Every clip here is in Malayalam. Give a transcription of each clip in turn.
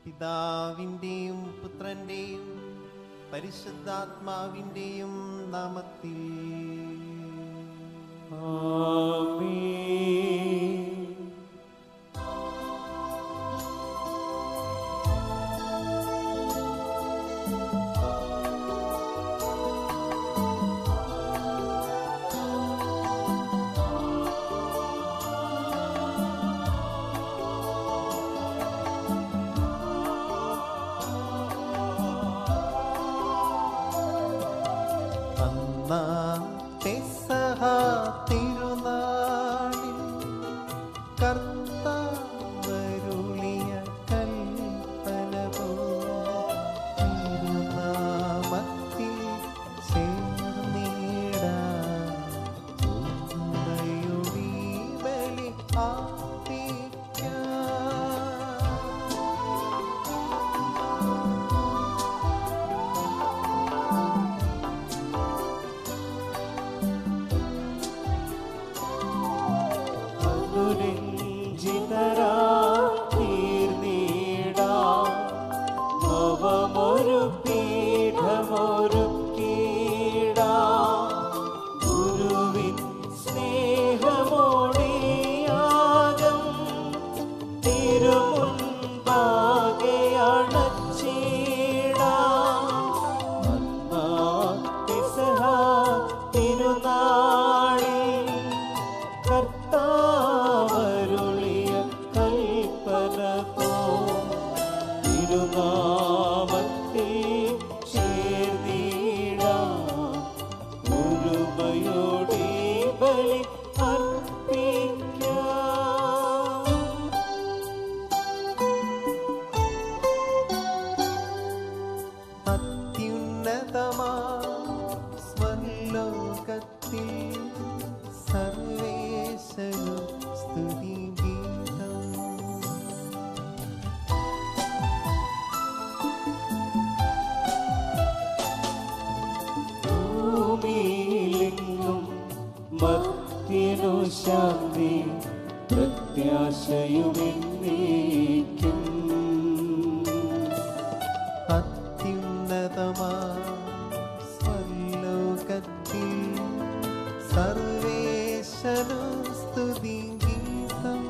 പിതാവിൻ്റെയും പുത്രൻ്റെയും പരിശുദ്ധാത്മാവിൻ്റെയും നാമത്തിൽ പെസഹ തിരുനാളിൽ കർത്താവരുളിയ കൽപ്പന തിരുനാമത്തിൽ ചേർന്നിടാൻ ഉമ്മയുടെ ബലി നവമൊരു പീഠമൊരുക്കിടാം ഗുരുവിൻ സ്നേഹമോടിയാകം തിരുമുൻപാകെ അണച്ചിടാം. പെസഹ തിരുനാളിൽ കർത്താവരുളിയ കൽപ്പന തിരുനാമത്തിൽ ചേർന്നിടാം ഒരുമയോടെ ബലി അർപ്പിക്കാം. അത്യുന്നതമാ സ്വലോകത്തിൽ സർവേശ്വര സ്തുതി ഗീതം. ഭൂമിയിലെങ്ങും മർത്യനു ശാന്തി പ്രത്യാശയുമെന്നേക്കും. അത്യുന്നതമാ സ്വലോകത്തിൽ സർവേശ്വര സ്തുതി ഗീതം.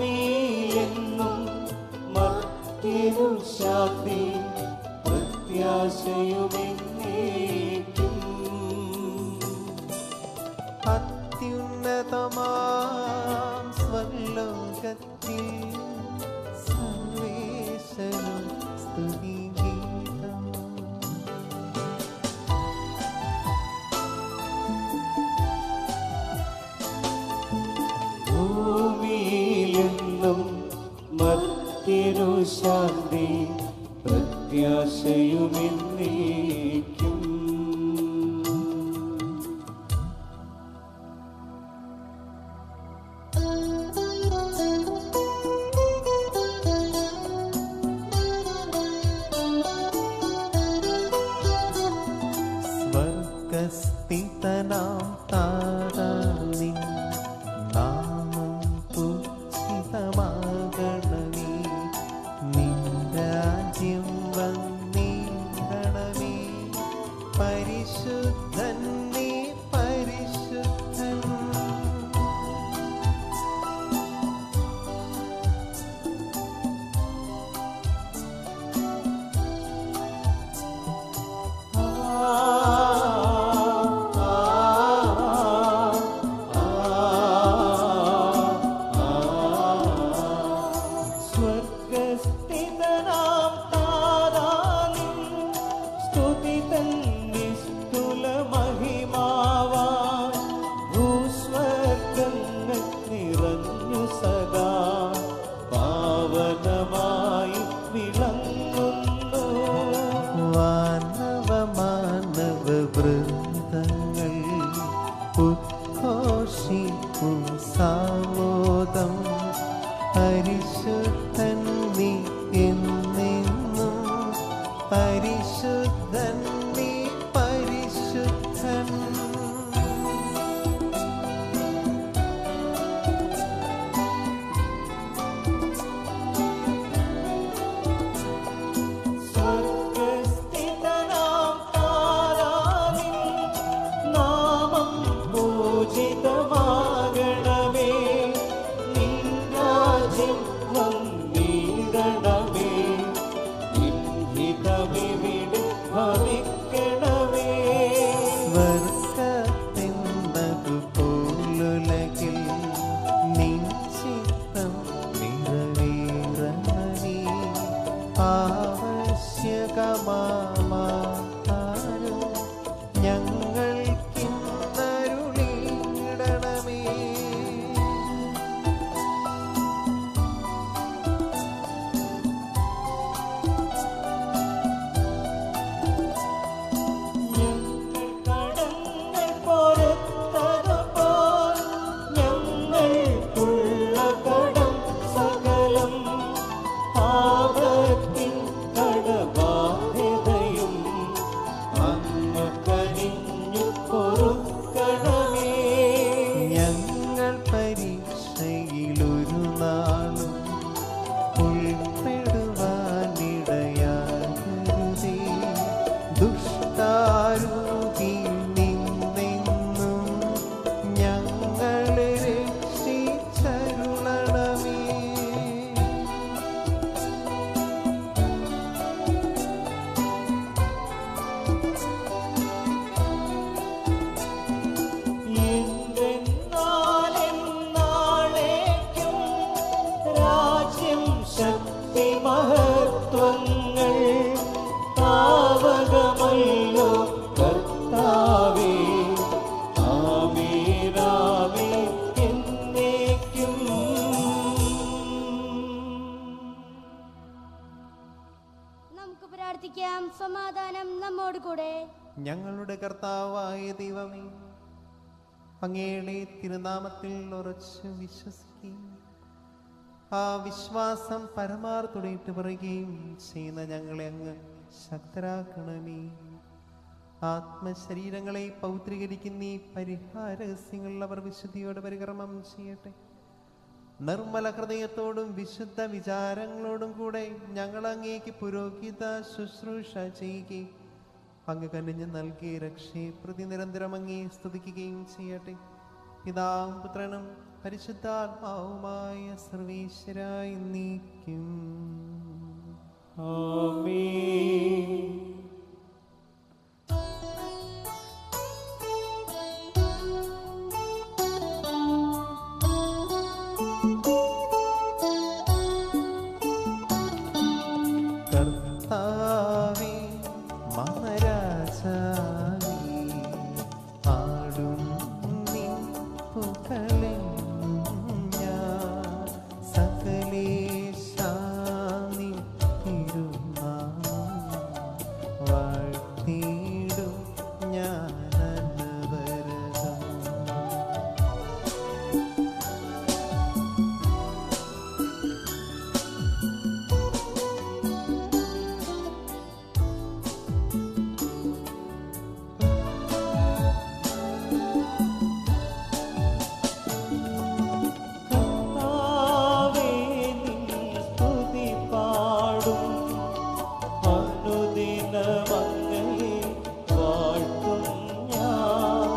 ഭൂമിയിലെങ്ങും മർത്യനു ശാന്തി പ്രത്യാശയുമെന്നേക്കും. അത്യുന്നതമാം സ്വലോകത്തിൽ സർവേശ്വര സ്തുതി ഗീതം. ഭൂമിയിലെങ്ങും മർത്യനു ശാന്തി പ്രത്യാശയുമെന്നേക്കും. സ്വർഗസ്ഥിതനാം താരാനിൻ നാമം പൂജിതമാകണമേ. നിൻ രാജ്യം വന്നിടണമേ. പരിശുദ്ധൻ നീ പരിശുദ്ധൻ. സ്വർഗസ്ഥിതനാം താരാനിൻ സ്തുതി തൻ നിസ്തുല മഹിമാവാൻ ഭൂസ്വർഗങ്ങൾ നിറഞ്ഞു സദാ പാവനമായി വിളങ്ങുന്നു. മാനവ വൃന്ദങ്ങൾ ഉദ്ഘോഷിക്കും സാമോദം. പരിശുദ്ധൻ നീ എന്നെന്നും പരിശുദ്ധൻ നീ പരിശുദ്ധൻ. കൂടെ. ഞങ്ങളുടെ കർത്താവായ ദൈവമേ, അങ്ങയുടെ തിരുനാമത്തിൽ ഉറച്ചു വിശ്വസിക്കുകയും ആ വിശ്വാസം പരമാർത്ഥത്തോടെ പറയുകയും ചെയ്യുന്ന ഞങ്ങളെ അങ്ങ് ശക്തരാക്കണമേ. ആത്മശരീരങ്ങളെ പൗത്രീകരിക്കുന്ന ഈ പരിഹാരഹസ്യങ്ങളിൽ അവർ വിശുദ്ധിയോടെ പരികർമ്മം ചെയ്യട്ടെ. നിർമ്മല ഹൃദയത്തോടും വിശുദ്ധ വിചാരങ്ങളോടും കൂടെ ഞങ്ങൾ അങ്ങേക്ക് പുരോഹിത ശുശ്രൂഷ ചെയ്യുകയും അങ്ങ് കനിഞ്ഞ് നൽകിയ രക്ഷയെ പ്രതി നിരന്തരം അങ്ങേ സ്തുതിക്കുകയും ചെയ്യട്ടെ. പിതാവും പുത്രനും പരിശുദ്ധാത്മാവുമായ സർവീശ്വരായി നീക്കും. ആമേൻ. കർത്താവേ മഹാരാജാവേ, ആടും നിൻ പുകഴെന്നും ഞാൻ. സകലേശാ നിൻ തിരുനാമം വാഴ്ത്തിയിടും ഞാൻ അനവരതം. കർത്താവേ, നിൻ സ്തുതി പാടും. അനുദിനം അങ്ങയെ വാഴ്ത്തും ഞാൻ.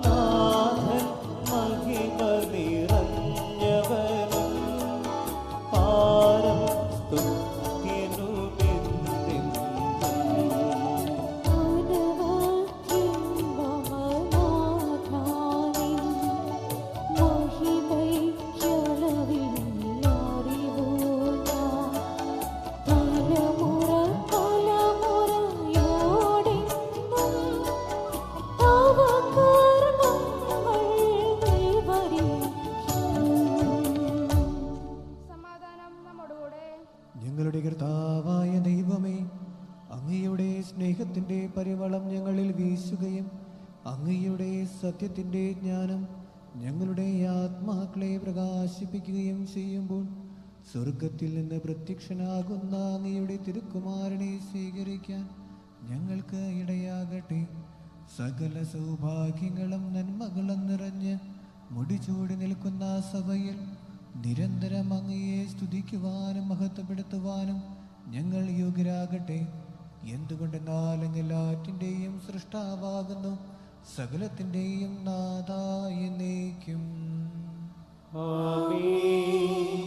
നാഥൻ മഹിമ നിറഞ്ഞവനും പാരം സ്തുത്യനുമെന്നെന്നും. സമാധാനം നമ്മോടുകൂടെ. ഞങ്ങളുടെ കർത്താവായ ദൈവമേ, അങ്ങയുടെ സ്നേഹത്തിൻ്റെ പരിമളം ഞങ്ങളിൽ വീശുകയും അങ്ങയുടെ സത്യത്തിൻ്റെ ജ്ഞാനം ഞങ്ങളുടെ ആത്മാക്കളെ പ്രകാശിപ്പിക്കുകയും ചെയ്യുമ്പോൾ സ്വർഗത്തിൽ നിന്ന് പ്രത്യക്ഷനാകുന്ന അങ്ങയുടെ തിരുക്കുമാരനെ സ്വീകരിക്കാൻ ഞങ്ങൾക്ക് ഇടയാകട്ടെ. സകല സൗഭാഗ്യങ്ങളും നന്മകളും നിറഞ്ഞ് മുടിചൂടി നിൽക്കുന്ന സഭയിൽ നിരന്തരം അങ്ങയെ സ്തുതിക്കുവാനും മഹത്വപ്പെടുത്തുവാനും ഞങ്ങൾ യോഗ്യരാകട്ടെ. എന്തുകൊണ്ടെന്നാൽ അങ്ങ് എല്ലാറ്റിൻ്റെയും സൃഷ്ടാവാകുന്നു, സകലത്തിൻ്റെയും നാഥായ എന്നേക്കും. ആമേൻ.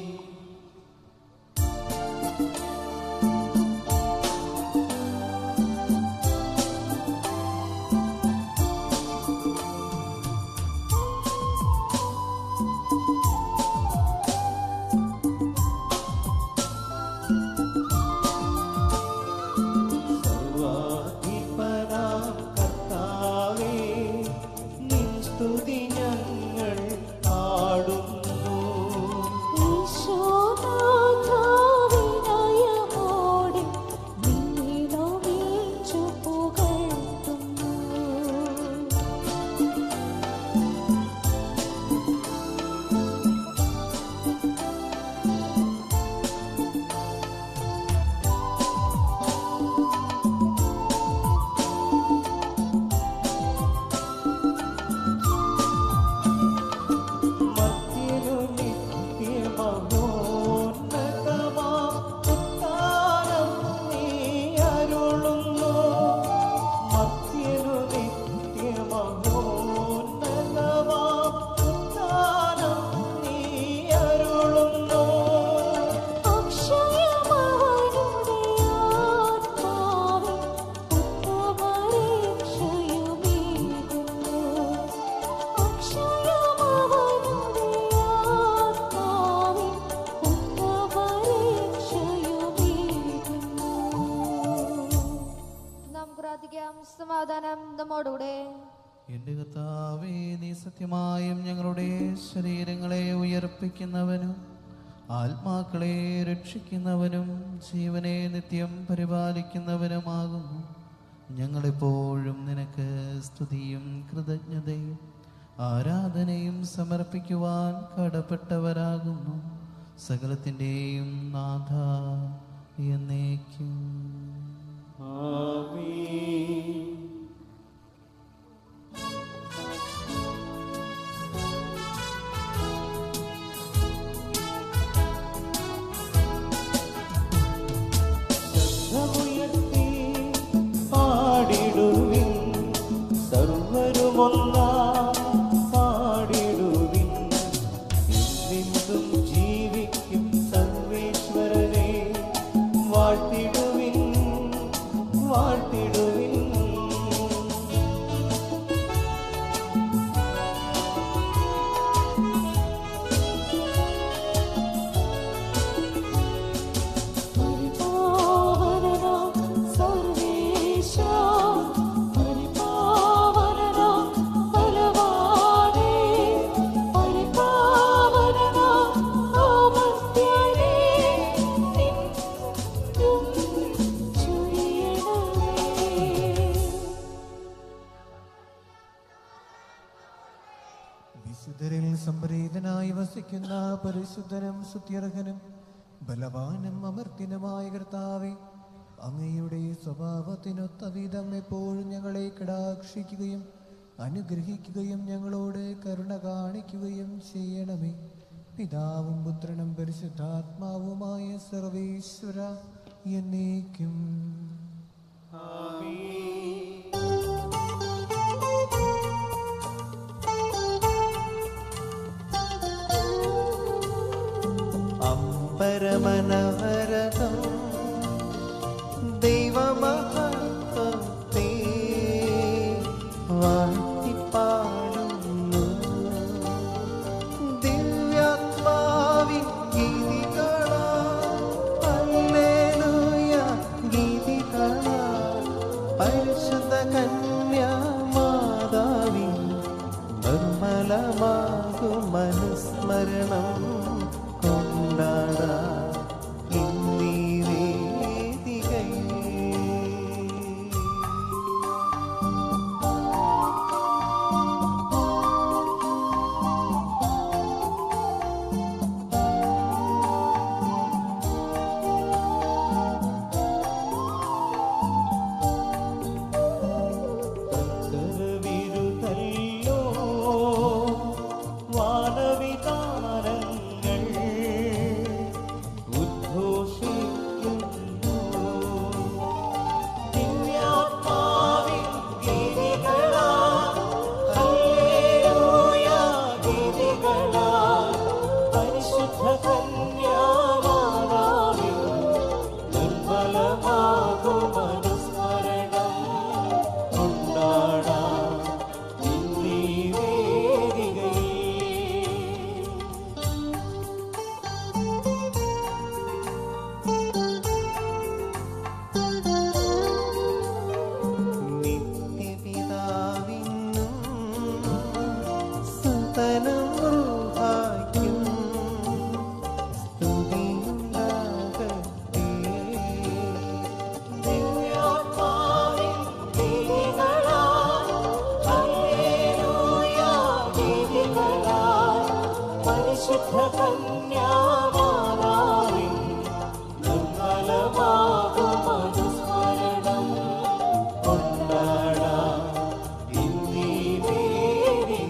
സർവാധിപനാം കർത്താവേ, നിൻ സ്തുതി ഞങ്ങൾ പാടുന്നു. ഈശോനാഥാവിനയമോടെ നിന്നെ നമിച്ചു പുകഴ്ത്തുന്നു. മർത്യനു നിത്യമഹോന്നതമാം ഉദ്ധാനം നീ അരുളുന്നു. മർത്യനു നിത്യമഹോന്നതമാം ഉദ്ധാനം നീ അരുളുന്നു. അക്ഷയമവനുടെ ആത്മാവിൽ ഉത്തമരക്ഷയുമേകുന്നു. അക്ഷയമവനുടെ ആത്മാവിൽ ഉത്തമരക്ഷയുമേകുന്നു. നാം പ്രാർത്ഥിക്കാം. സമാധാനം നമ്മോടുകൂടെ. എൻ്റെ കർത്താവേ, നീ സത്യമായും ഞങ്ങളുടെ ശരീരങ്ങളെ ഉയർപ്പിക്കുന്നവനും ആത്മാക്കളെ രക്ഷിക്കുന്നവനും ജീവനെ നിത്യം പരിപാലിക്കുന്നവനുമാകുന്നു. ഞങ്ങളെപ്പോഴും നിനക്ക് സ്തുതിയും കൃതജ്ഞതയും ആരാധനയും സമർപ്പിക്കുവാൻ കടപ്പെട്ടവരാകുന്നു. സകലത്തിൻ്റെയും നാഥ എന്നേക്കും. ആമേൻ. ശബ്ദമുയർത്തി പാടിടുവിൻ, സർവ്വരുമൊന്നായി പാടിടുവിൻ. എന്നെന്നും ജീവിക്കും സർവേശ്വരനെ വാഴ്ത്തിടുവിൻ, വാഴ്ത്തിടുവിൻ. പരിപാവനനാം സർവേശാ, പരിപാവനനാം ബലവാനേ, പരിപാവനനാം അമർത്യനേ, നിൻ ചൊരിയണമേ. വിശുദ്ധരിൽ സംപ്രീതനായി വസിക്കുന്ന പരിശുദ്ധനും സ്തുത്യർഹനും ബലവാനും അമർത്തിനുമായ കർത്താവേ, അങ്ങയുടെ സ്വഭാവത്തിനൊത്ത വിധം എപ്പോഴും ഞങ്ങളെ കടാക്ഷിക്കുകയും അനുഗ്രഹിക്കുകയും ഞങ്ങളോട് കരുണ കാണിക്കുകയും ചെയ്യണമേ. പിതാവും പുത്രനും പരിശുദ്ധാത്മാവുമായ സർവേശ്വര എന്നേക്കും. അമ്പരമനവരതം ദൈവമഹത്വത്തെ വാഴ്ത്തിപ്പാടുന്നു. ദിവ്യാത്മാവിൻ ഗീതികളാൽ ഹല്ലേലൂയ ഗീതികളാൽ പരിശുദ്ധ കന്യാമാതാവിൻ നിർമ്മലമാകും അനുസ്മരണം കൊണ്ടാടാം ഇന്നീ വേദികയിൽ. വിരുതല്ലോ വാനവിതാനങ്ങൾ ഉദ്ഘോഷിക്കുന്നു. ദിവ്യാത്മാവിൻ ഗീതികളാൽ ഹല്ലേലൂയ ഗീതികളാൽ പരിശുദ്ധ കന്യാമാതാവിൻ നിർമ്മലമാകും അനുസ്മരണം കൊണ്ടാടാം ഇന്നീ വേദികയിൽ. നിത്യപിതാവിനും സുതനും റൂഹായ്ക്കും സ്തുതിയുണ്ടാകട്ടെ. ദിവ്യാത്മാവിൻ ഗീതികളാൽ ഹല്ലേലൂയ ഗീതികളാൽ പരിശുദ്ധ കന്യാമാതാവിൻ നിർമ്മലമാകും അനുസ്മരണം കൊണ്ടാടാം ഇന്നീ വേദികയിൽ.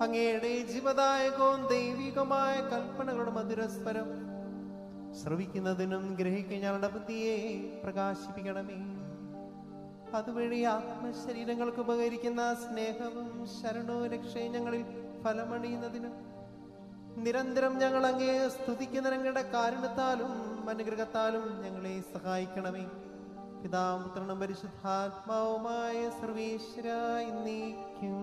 അങ്ങയുടെ ജീവദായകവും ദൈവികമായ കൽപ്പനകളുടെ മധുരസ്വരം ശ്രവിക്കുന്നതിനും ഗ്രഹിക്കുന്ന ഞങ്ങളുടെ ബുദ്ധിയെ പ്രകാശിപ്പിക്കണമേ. അതുവഴി ആത്മശരീരങ്ങൾക്ക് ഉപകരിക്കുന്ന സ്നേഹവും ശരണവും രക്ഷയും ഞങ്ങളിൽ ഫലമണിയുന്നതിനും നിരന്തരം ഞങ്ങൾ അങ്ങയെ സ്തുതിക്കുന്ന ഞങ്ങളുടെ കാരുണ്യത്താലും അനുഗ്രഹത്താലും ഞങ്ങളെ സഹായിക്കണമേ. പിതാവും പുത്രനും പരിശുദ്ധാത്മാവുമായ സർവേശ്വരായി നീക്കും.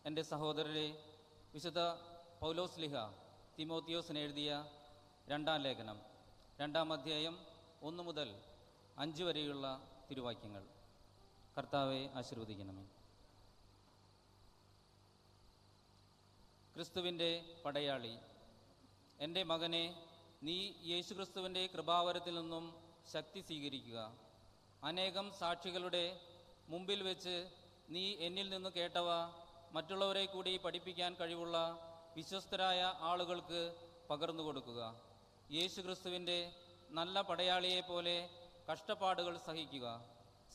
എൻ്റെ സഹോദരരെ, വിശുദ്ധ പൗലോസ് ലിഹ തിമോത്തിയോസിന് എഴുതിയ 2-ാം ലേഖനം 2-ാം അധ്യായം 1 മുതൽ 5 വരെയുള്ള തിരുവാക്യങ്ങൾ. കർത്താവെ ആശീർവദിക്കണമേ. ക്രിസ്തുവിൻ്റെ പടയാളി, എൻ്റെ മകനെ, നീ യേശുക്രിസ്തുവിൻ്റെ കൃപാവരത്തിൽ നിന്നും ശക്തി സ്വീകരിക്കുക. അനേകം സാക്ഷികളുടെ മുമ്പിൽ വെച്ച് നീ എന്നിൽ നിന്ന് കേട്ടവ മറ്റുള്ളവരെ കൂടി പഠിപ്പിക്കാൻ കഴിവുള്ള വിശ്വസ്തരായ ആളുകൾക്ക് പകർന്നു കൊടുക്കുക. യേശുക്രിസ്തുവിൻ്റെ നല്ല പടയാളിയെപ്പോലെ കഷ്ടപ്പാടുകൾ സഹിക്കുക.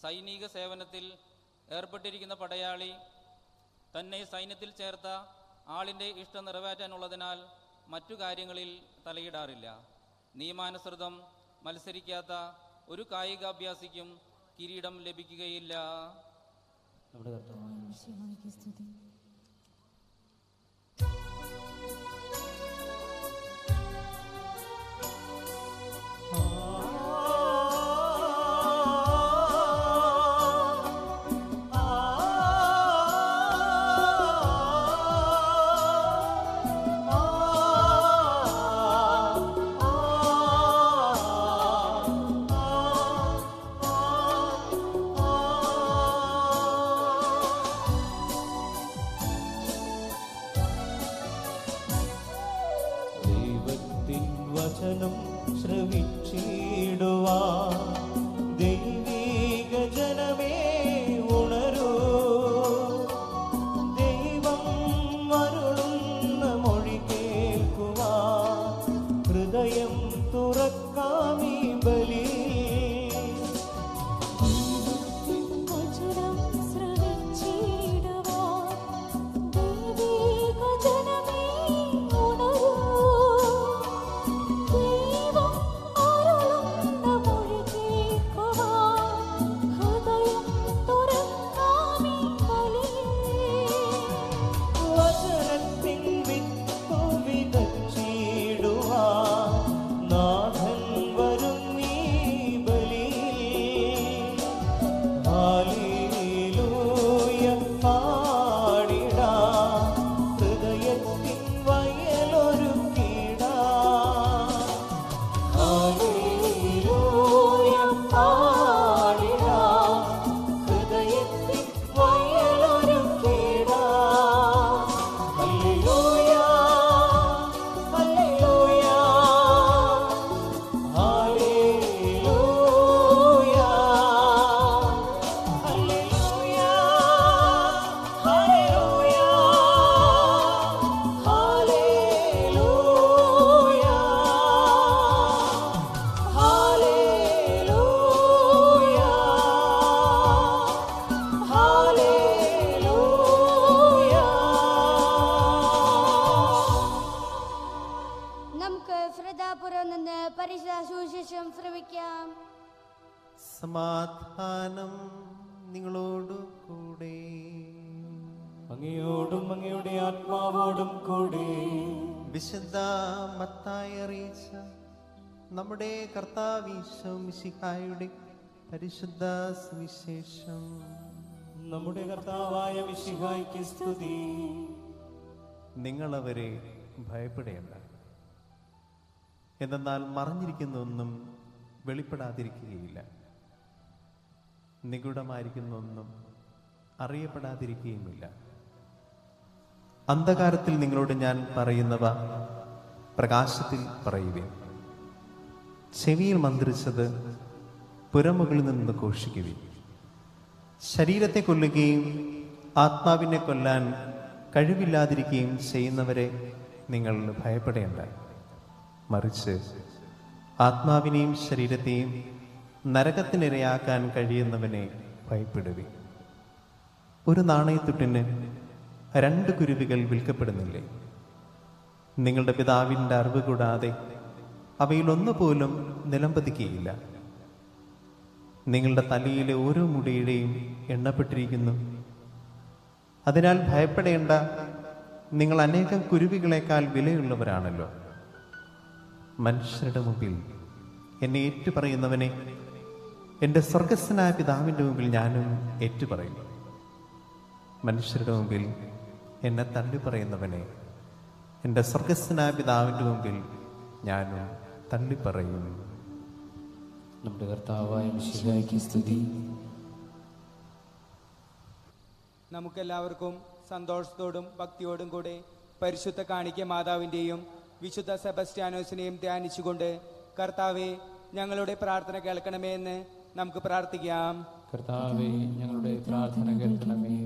സൈനിക സേവനത്തിൽ ഏർപ്പെട്ടിരിക്കുന്ന പടയാളി തന്നെ സൈന്യത്തിൽ ചേർത്ത ആളിൻ്റെ ഇഷ്ടം നിറവേറ്റാനുള്ളതിനാൽ മറ്റു കാര്യങ്ങളിൽ തലയിടാറില്ല. നിയമാനുസൃതം മത്സരിക്കാത്ത ഒരു കായികാഭ്യാസിക്കും കിരീടം ലഭിക്കുകയില്ല. നമ്മുടെ കർത്താവ് വചനം ശ്രവിച്ചിടുവാൻ ദൈവിക ജനമേ ഉണരൂ. ദൈവം അരുളുന്ന മൊഴി കേൾക്കുവാൻ ഹൃദയം തുറക്കാമീ ബലി. വചനം ശ്രവിച്ചിടുവാൻ ദൈവിക ജനമേ ഉണരൂ. ദൈവം അരുളുന്ന മൊഴി കേൾക്കുവാൻ ഹൃദയം തുറക്കാമീ ബലി. വചനത്തിൻ വിത്തു വിതച്ചിടുവാൻ നാഥൻ വരും നീ ബലി. ഹല്ലേലൂയ പാടിടാം, ഹൃദയത്തിൻ വയലൊരുക്കിടാം. ഹല്ലേലൂയ പാടിടാം, ഹൃദയത്തിൻ വയലൊരുക്കിടാം. Hallelujah, hallelujah, hallelujah, hallelujah, hallelujah, നമുക്ക് ശ്രദ്ധാപുരം നിന്ന് പരിശുദ്ധ സുവിശേഷം ശ്രമിക്കാം. സമാധാനം നിങ്ങളോടു കൂടെ. അങ്ങയോടും അങ്ങയുടെ ആത്മാവോടും കൂടെ. വിശുദ്ധ മത്തായി അറിയിച്ച നമ്മുടെ കർത്താവ് ഈശോ മിശിഹായുടെ പരിശുദ്ധ സുവിശേഷം. നമ്മുടെ കർത്താവായ മിശിഹായ്ക്ക് സ്തുതി. നിങ്ങളവരെ ഭയപ്പെടേണ്ട, എന്തെന്നാൽ മറഞ്ഞിരിക്കുന്ന ഒന്നും വെളിപ്പെടാതിരിക്കുകയില്ല, നിഗൂഢമായിരിക്കുന്ന ഒന്നും അറിയപ്പെടാതിരിക്കുകയുമില്ല. അന്ധകാരത്തിൽ നിങ്ങളോട് ഞാൻ പറയുന്നവ പ്രകാശത്തിൽ പറയുവിൻ. ചെവിയിൽ മന്ത്രിച്ചത് പുരമുകളിൽ നിന്ന് ഘോഷിക്കുവിൻ. ശരീരത്തെ കൊല്ലുകയും ആത്മാവിനെ കൊല്ലാൻ കഴിവില്ലാതിരിക്കുകയും ചെയ്യുന്നവരെ നിങ്ങൾ ഭയപ്പെടേണ്ട, മറിച്ച് ആത്മാവിനെയും ശരീരത്തെയും നരകത്തിനിരയാക്കാൻ കഴിയുന്നവനെ ഭയപ്പെടുവിൻ. ഒരു നാണയത്തുട്ടിന് 2 കുരുവികൾ വിൽക്കപ്പെടുന്നില്ലേ? നിങ്ങളുടെ പിതാവിൻ്റെ അറിവ് കൂടാതെ അവയിൽ ഒന്നുപോലും നിലംപതിക്കുകയില്ല. നിങ്ങളുടെ തലയിലെ ഓരോ മുടിയുടെയും എണ്ണപ്പെട്ടിരിക്കുന്നു. അതിനാൽ ഭയപ്പെടേണ്ട, നിങ്ങൾ അനേകം കുരുവികളെക്കാൾ വിലയുള്ളവരാണല്ലോ. മനുഷ്യരുടെ മുമ്പിൽ എന്നെ ഏറ്റുപറയുന്നവനെ എൻ്റെ സ്വർഗസ്ഥനായ പിതാവിൻ്റെ മുമ്പിൽ ഞാനും ഏറ്റുപറയും. മനുഷ്യരുടെ മുമ്പിൽ എന്നെ തള്ളിപ്പറയുന്നവനെ എൻ്റെ സ്വർഗസ്ഥനായ പിതാവിൻ്റെ മുമ്പിൽ ഞാനും തള്ളിപ്പറയും. നമ്മുടെ കർത്താവായ മിശിഹായ്ക്ക് സ്തുതി. നമുക്കെല്ലാവർക്കും സന്തോഷത്തോടും ഭക്തിയോടും കൂടെ പരിശുദ്ധ കാണിക്ക മാതാവിൻ്റെയും വിശുദ്ധ സെബസ്റ്റ്യാനോസിനെയും ധ്യാനിച്ചുകൊണ്ട് കർത്താവെ ഞങ്ങളുടെ പ്രാർത്ഥന കേൾക്കണമേ എന്ന് നമുക്ക് പ്രാർത്ഥിക്കാം. കർത്താവെ ഞങ്ങളുടെ പ്രാർത്ഥന കേൾക്കണമേ.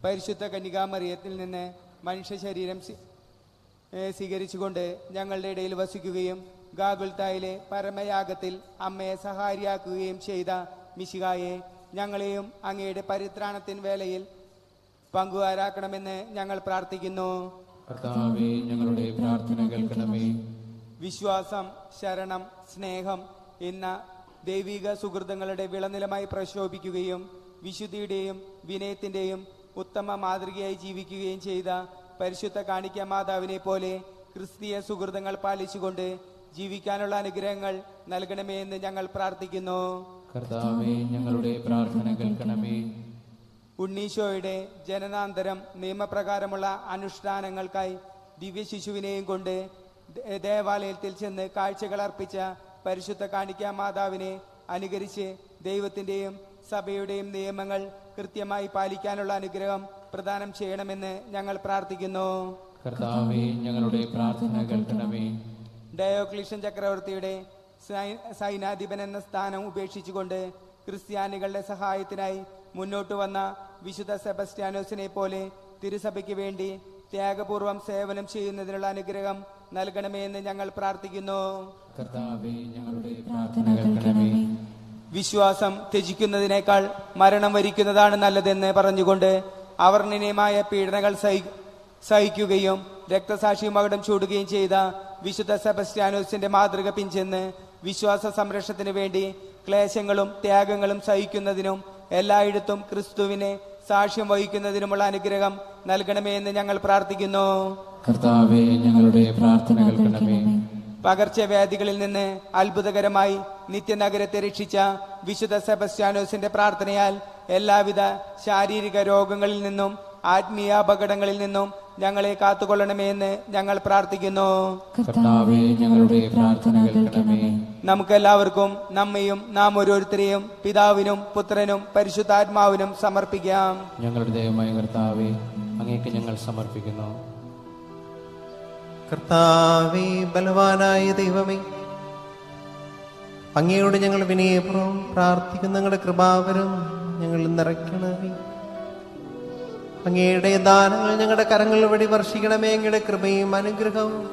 പരിശുദ്ധ കന്യകാമറിയത്തിൽ നിന്ന് മനുഷ്യ ശരീരം സ്വീകരിച്ചുകൊണ്ട് ഞങ്ങളുടെ ഇടയിൽ വസിക്കുകയും ഗാഗുൽത്തായിലെ പരമയാഗത്തിൽ അമ്മയെ സഹായിയാക്കുകയും ചെയ്ത മിശിഹായെ ഞങ്ങളെയും അങ്ങയുടെ പരിത്രാണത്തിൻ വേളയിൽ പങ്കുകാരാക്കണമെന്ന് ഞങ്ങൾ പ്രാർത്ഥിക്കുന്നു. കർത്താവെ ഞങ്ങളുടെ പ്രാർത്ഥന കേൾക്കണമേ. വിശ്വാസം, ശരണം, സ്നേഹം എന്ന ദൈവിക സുഹൃതങ്ങളുടെ വിളനിലമായി പ്രശോഭിക്കുകയും വിശുദ്ധിയുടെയും വിനയത്തിൻ്റെയും ഉത്തമ മാതൃകയായി ജീവിക്കുകയും ചെയ്ത പരിശുദ്ധ കാണിക്ക മാതാവിനെ പോലെ ക്രിസ്തീയ സുഹൃതങ്ങൾ പാലിച്ചുകൊണ്ട് ജീവിക്കാനുള്ള അനുഗ്രഹങ്ങൾ നൽകണമേ എന്ന് ഞങ്ങൾ പ്രാർത്ഥിക്കുന്നു. കർത്താവെ ഞങ്ങളുടെ പ്രാർത്ഥന കേൾക്കണമേ. ഉണ്ണീശോയുടെ ജനനാന്തരം നിയമപ്രകാരമുള്ള അനുഷ്ഠാനങ്ങൾക്കായി ദിവ്യശിശുവിനെയും കൊണ്ട് ദേവാലയത്തിൽ ചെന്ന് കാഴ്ചകൾ അർപ്പിച്ച പരിശുദ്ധ കാണിക്ക മാതാവിനെ അനുകരിച്ച് ദൈവത്തിൻ്റെയും സഭയുടെയും നിയമങ്ങൾ കൃത്യമായി പാലിക്കാനുള്ള അനുഗ്രഹം പ്രദാനം ചെയ്യണമെന്ന് ഞങ്ങൾ പ്രാർത്ഥിക്കുന്നു. കർത്താവെ ഞങ്ങളുടെ പ്രാർത്ഥന കേൾക്കണമേ. ഡയോക്ലീഷ്യൻ ചക്രവർത്തിയുടെ സൈനാധിപൻ എന്ന സ്ഥാനം ഉപേക്ഷിച്ചുകൊണ്ട് ക്രിസ്ത്യാനികളുടെ സഹായത്തിനായി മുന്നോട്ട് വന്ന വിശുദ്ധ സെബസ്റ്റ്യാനോസിനെ പോലെ തിരുസഭയ്ക്ക് വേണ്ടി ത്യാഗപൂർവം സേവനം ചെയ്യുന്നതിനുള്ള അനുഗ്രഹം നൽകണമേ എന്ന് ഞങ്ങൾ പ്രാർത്ഥിക്കുന്നു. കർത്താവെ ഞങ്ങളുടെ പ്രാർത്ഥന കേൾക്കണമേ. വിശ്വാസം ത്യജിക്കുന്നതിനേക്കാൾ മരണം വരിക്കുന്നതാണ് നല്ലതെന്ന് പറഞ്ഞുകൊണ്ട് അവർണ്ണനീയമായ പീഡനങ്ങൾ സഹിക്കുകയും രക്തസാക്ഷി മകുടം ചൂടുകയും ചെയ്ത വിശുദ്ധ സെബസ്റ്റ്യാനോസിന്റെ മാതൃക പിഞ്ചെന്ന് വിശ്വാസ സംരക്ഷണത്തിന് വേണ്ടി ക്ലേശങ്ങളും ത്യാഗങ്ങളും സഹിക്കുന്നതിനും എല്ലായിടത്തും ക്രിസ്തുവിനെ സാക്ഷ്യം വഹിക്കുന്നതിനുമുള്ള അനുഗ്രഹം നൽകണമേ എന്ന് ഞങ്ങൾ പ്രാർത്ഥിക്കുന്നു. കർത്താവെ ഞങ്ങളുടെ പ്രാർത്ഥന കേൾക്കണമേ. പകർച്ചവ്യാധികളിൽ നിന്ന് അത്ഭുതകരമായി നിത്യനഗരത്തെ രക്ഷിച്ച വിശുദ്ധ സെബസ്റ്റ്യാനോസിന്റെ പ്രാർത്ഥനയാൽ എല്ലാവിധ ശാരീരിക രോഗങ്ങളിൽ നിന്നും ആത്മീയ അപകടങ്ങളിൽ നിന്നും ഞങ്ങളെ കാത്തുകൊള്ളണമേ എന്ന് ഞങ്ങൾ പ്രാർത്ഥിക്കുന്നു. കർത്താവെ ഞങ്ങളുടെ പ്രാർത്ഥന കേൾക്കണമേ. നമുക്കെല്ലാവർക്കും നമ്മയും നാം ഓരോരുത്തരെയും പിതാവിനും പുത്രനും പരിശുദ്ധാത്മാവിനും സമർപ്പിക്കാം. ഞങ്ങളുടെ ദൈവമായ കർത്താവെ അങ്ങേക്ക് ഞങ്ങൾ സമർപ്പിക്കുന്നു. കർത്താവേ, ബലവാനായ ദൈവമേ, അങ്ങയോട് ഞങ്ങൾ വിനയപൂർവ്വം പ്രാർത്ഥിക്കുന്ന ഞങ്ങളുടെ കൃപാവരം ഞങ്ങൾ നിറയ്ക്കണമേ. അങ്ങയുടെ ദാനങ്ങൾ ഞങ്ങളുടെ കരങ്ങൾ വഴി വർഷിക്കണമേ. അങ്ങയുടെ കൃപയും അനുഗ്രഹവും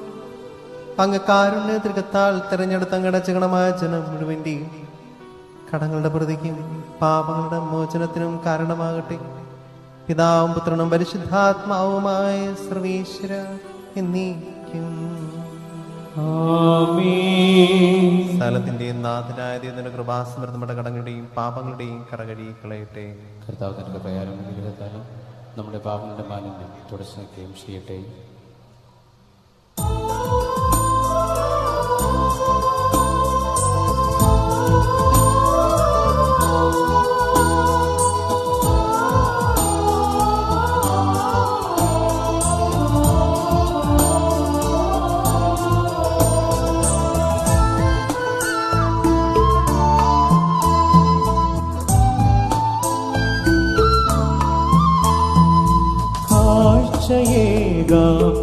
അങ്ങ് കാരുണ്യ തൃകത്താൽ തെരഞ്ഞെടുത്ത അങ്ങയുടെ ചകണമായ ജനം മുഴുവൻ്റെയും കടങ്ങളുടെ പ്രതിക്കും പാപങ്ങളുടെ മോചനത്തിനും കാരണമാകട്ടെ. പിതാവും പുത്രനും പരിശുദ്ധാത്മാവുമായ സർവീശ്വര എന്നീക്കും. സ്ഥലത്തിന്റെയും നാഥനായ ദൈവത്തിന്റെ കൃപാസമൃദ്ധം നമ്മുടെ കടങ്ങളുടെയും പാപങ്ങളുടെയും കറകഴി കളയട്ടെ. കർത്താവ് തന്റെ പ്രയാരം അനുഗ്രഹത്താലും നമ്മുടെ പാപങ്ങളുടെ മാലിന്യം തുടച്ചു നീക്കുകയും ചെയ്യട്ടെ.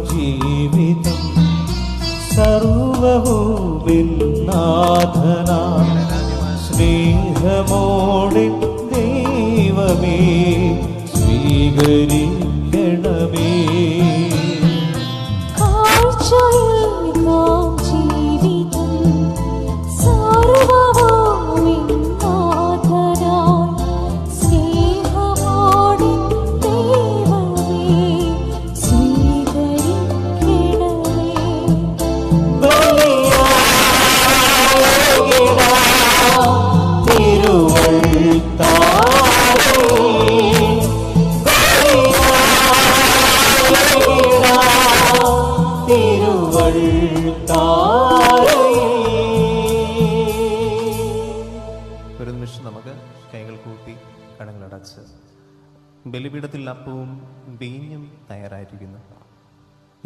ജീവിതം സർവഭൂമിനാഥനാ സ്നേഹമോടെ ദൈവമേ സ്വീകരിക്കണമേ. സർവഭൂമിനാഥനാ സ്നേഹമോടെ ബലിപീഠത്തിൽ അപ്പവും വീഞ്ഞും തയ്യാറായിരിക്കുന്നു.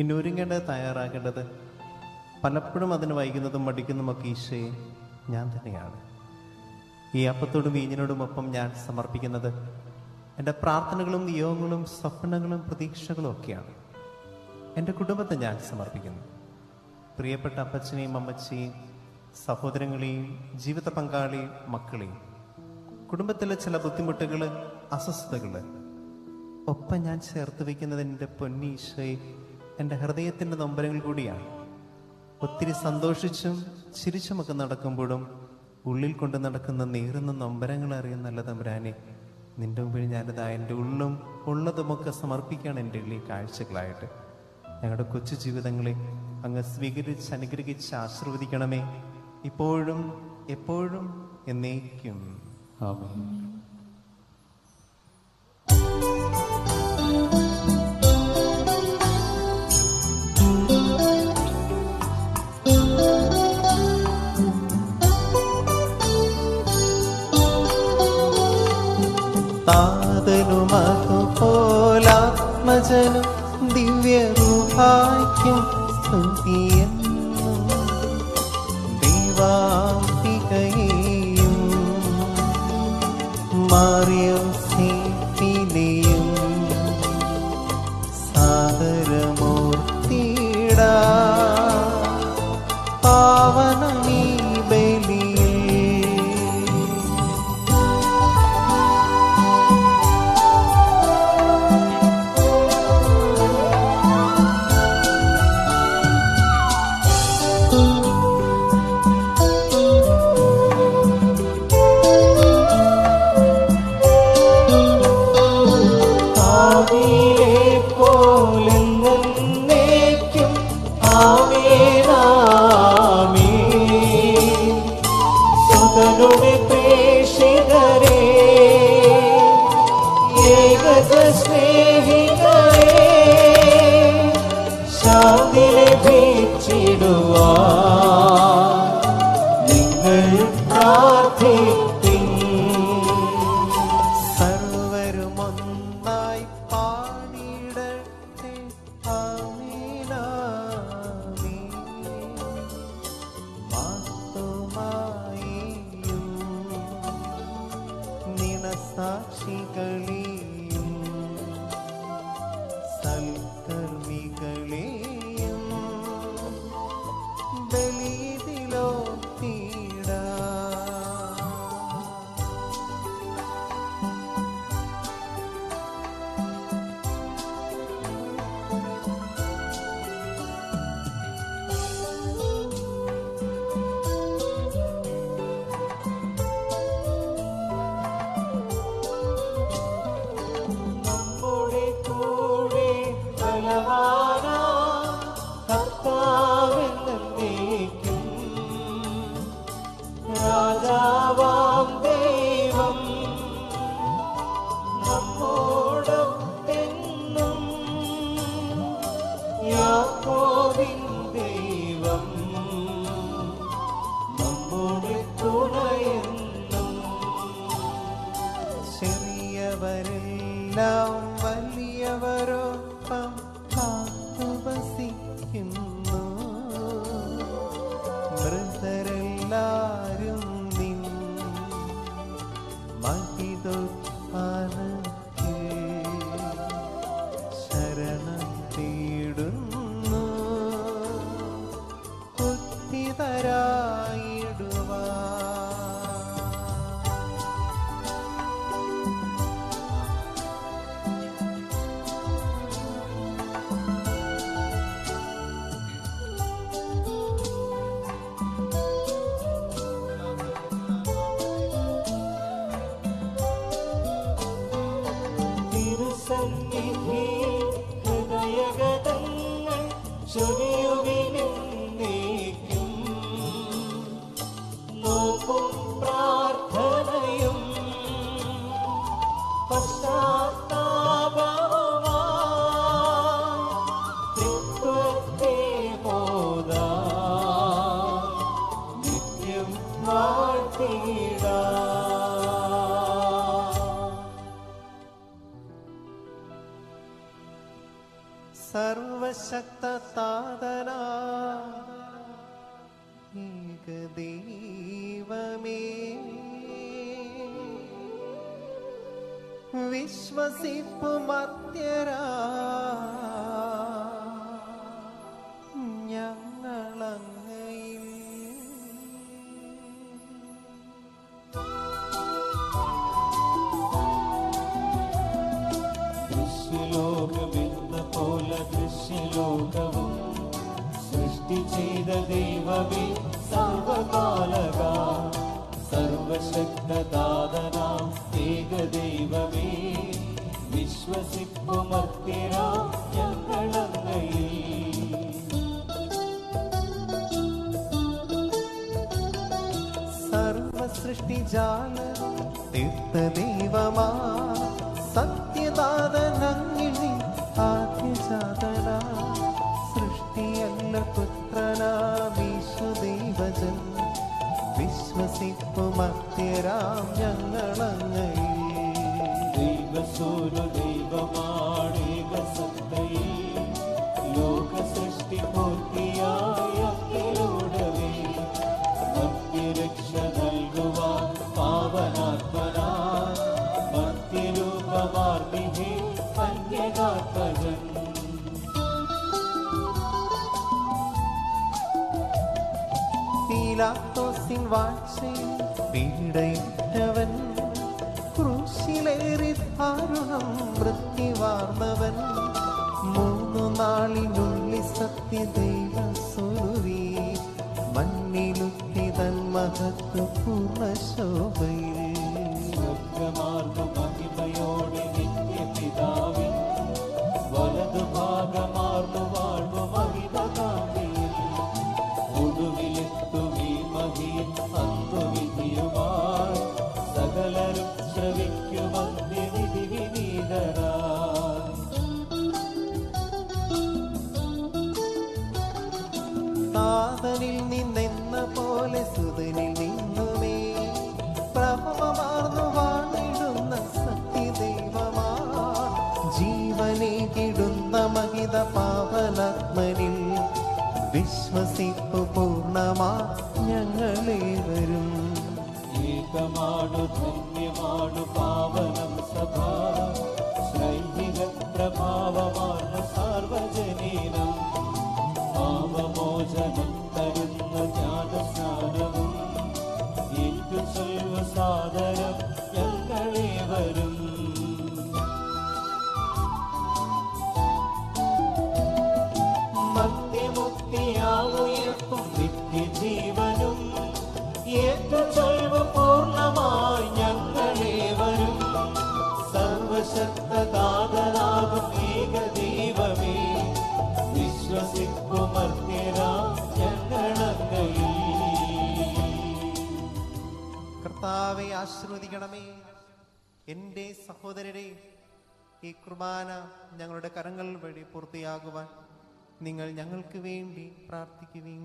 ഇനി ഒരുങ്ങേണ്ടത് തയ്യാറാക്കേണ്ടത് പലപ്പോഴും അതിന് വൈകുന്നതും മടിക്കുന്നതുമൊക്കെ ഈശോയെ ഞാൻ തന്നെയാണ്. ഈ അപ്പത്തോടും വീഞ്ഞിനോടുമൊപ്പം ഞാൻ സമർപ്പിക്കുന്നത് എൻ്റെ പ്രാർത്ഥനകളും നിയോഗങ്ങളും സ്വപ്നങ്ങളും പ്രതീക്ഷകളും ഒക്കെയാണ്. എൻ്റെ കുടുംബത്തെ ഞാൻ സമർപ്പിക്കുന്നു. പ്രിയപ്പെട്ട അപ്പച്ചനെയും അമ്മച്ചയും സഹോദരങ്ങളെയും ജീവിത പങ്കാളിയും മക്കളെയും കുടുംബത്തിലെ ചില ബുദ്ധിമുട്ടുകൾ, അസ്വസ്ഥതകൾ ഒപ്പം ഞാൻ ചേർത്ത് വയ്ക്കുന്നത് എൻ്റെ പൊന്നീശോയെ എൻ്റെ ഹൃദയത്തിൻ്റെ നൊമ്പരങ്ങൾ കൂടിയാണ്. ഒത്തിരി സന്തോഷിച്ചും ചിരിച്ചുമൊക്കെ നടക്കുമ്പോഴും ഉള്ളിൽ കൊണ്ട് നടക്കുന്ന നീറുന്ന നൊമ്പരങ്ങൾ അറിയുന്ന നല്ല തമ്പുരാനെ, നിൻ്റെ മുമ്പിൽ ഞാനിതാ എൻ്റെ ഉള്ളും ഉള്ളതുമൊക്കെ സമർപ്പിക്കുകയാണ് എൻ്റെ ഉള്ളിൽ കാഴ്ചകളായിട്ട്. ഞങ്ങളുടെ കൊച്ചു ജീവിതങ്ങളെ അങ്ങ് സ്വീകരിച്ച് അനുഗ്രഹിച്ച് ആശീർവദിക്കണമേ, ഇപ്പോഴും എപ്പോഴും എന്നേക്കും. ആമേൻ. താതനുമതുപോലാത്മജനും ദിവ്യരൂഹായ്ക്കും സ്തുതിയെന്നും ദൈവാംബികയെയും മറിയം സേപ്പിനെയും സാദരമൂർത്തിടാ പാവനമീ ബലിയിൽ. സർവരുമൊന്നായി പാടിയിടട്ടെ ആമേനാമേ. മാത്തുമായിയും നിണസാക്ഷികളെയും സൽക്കർമ്മികളെയും ബലിയിലോ തീടാ. നമ്മുടെ കൂടെ ബലവാനാ കർത്താവെന്നേക്കും രാജാവാം ദൈവം നമ്മോടൊത്തെന്നും യാക്കോബിൻ ദൈവം നമ്മുടെ തുണയെന്നും. ചെറിയവരെല്ലാം വലിയവരൊപ്പം കാത്തുവസിക്കുന്നു. മൃതരെല്ലാരും നിൻ മഹിതോത്ഥാനത്തിൽ ശരണം തേടുന്നു. കുത്തിതരായിടുവാ. തിരുസന്നിധിയിൽ ഹൃദയഗതങ്ങൾ ചൊരിയുവിനെന്നേക്കും. നോക്കും പ്രാർത്ഥനയും പശ്ചാത്താപവുമായി തൃത്വത്തെ മോദാം നിത്യം വാഴ്ത്തിടാം. സർവശക്ത താതനാ ഏകദൈവമേ, വിശ്വസിപ്പു മർത്യരാ ഞങ്ങളങ്ങയിൽ ദൃശ്യലോകമെന്ന പോലെ ദൃശ്യലോകവും സൃഷ്ടി ചെയ്ത ദൈവമേ സർവകാലക സർവശക്തദാതനാം ഏകദൈവമേ, വിശ്വസിപ്പു മർത്യരാ ഞങ്ങളങ്ങയിൽ സർവസൃഷ്ടിജാല തീർത്ത ദൈവമാ സത്യദാതനങ്ങിൽ നീ ആദ്യജാതന സൃഷ്ടിയല്ല പുത്രനാമീശുദൈവജൻ വിശ്വസിപ്പു മർത്യരാം ഞങ്ങളങ്ങയിൽ ദൈവസൂരു ദൈവമാടേക സത്തയിൽ ലോക സൃഷ്ടി പൂർത്തിയായ അങ്ങിലൂടവേ മർത്യരക്ഷ നൽകുവാൻ പാവനാത്മനാ മർത്യരൂപമാർന്നിഹേ കന്യകാത്മജൻ പീലാത്തോസിൻ വാഴ്ചയിൽ പീഡയിട്ടവൻ ക്രൂശിലേറി ദാരുണം മൃത്യുവാർന്നവൻ 3 നാളിനുള്ളിൽ സത്യദൈവ സ്വരൂപി മണ്ണിലുത്തി തൻ മഹത്വപൂർണ്ണ ശോഭയിൽ സ്വർഗമാർഗ മഹിമയോടെ നിത്യപിതാവിൻ വലതുഭാഗമാർന്നു വാഴ്വു മഹിതകാന്തിയിൽ ഒടുവിലെത്തുമീ മഹിയിൽ അന്ത്യവിധിയുമായി സകലരും ശ്രവിക്കുമന്ത്യവിധി വിനീതരാ താതനിൽ നിന്നെന്ന പോലെ സുതനിൽ നിന്നുമേ പ്രഭവമാർന്നു വാണിടുന്ന സത്യദൈവമാ ജീവനെ കിടുന്ന മഹിത പാവനാത്മനിൽ വിശ്വസിപ്പു പൂർണ്ണമാ ഞങ്ങളേവരും ഏകമാണു ധന്യമാണു പാവനം സഭ ശ്രൈഹിക പ്രഭാവമാർന്ന സാർവജനീനം പാപമോചനം തരുന്ന ജ്ഞാനസ്നാനവും ഏറ്റു ചൊല്ലുവ സാദരം ഞങ്ങളേവരും മർത്യമുക്തിയാവുയർപ്പും നിത്യജീവനും ഏറ്റു ചൊല്ലുവ പൂർണ്ണമായി ഞങ്ങളേവരും സർവശക്തദാതനാകും ഏകദൈവമേ വിശ്വസിപ്പു മർത്യരാ ഞങ്ങളങ്ങയിൽ കർത്താവെ ആശീർവദിക്കണമേ. എൻ്റെ സഹോദരരെ, ഈ കുർബാന ഞങ്ങളുടെ കരങ്ങൾ വഴി പൂർത്തിയാകുവാൻ നിങ്ങൾ ഞങ്ങൾക്ക് വേണ്ടി പ്രാർത്ഥിക്കുവിൻ.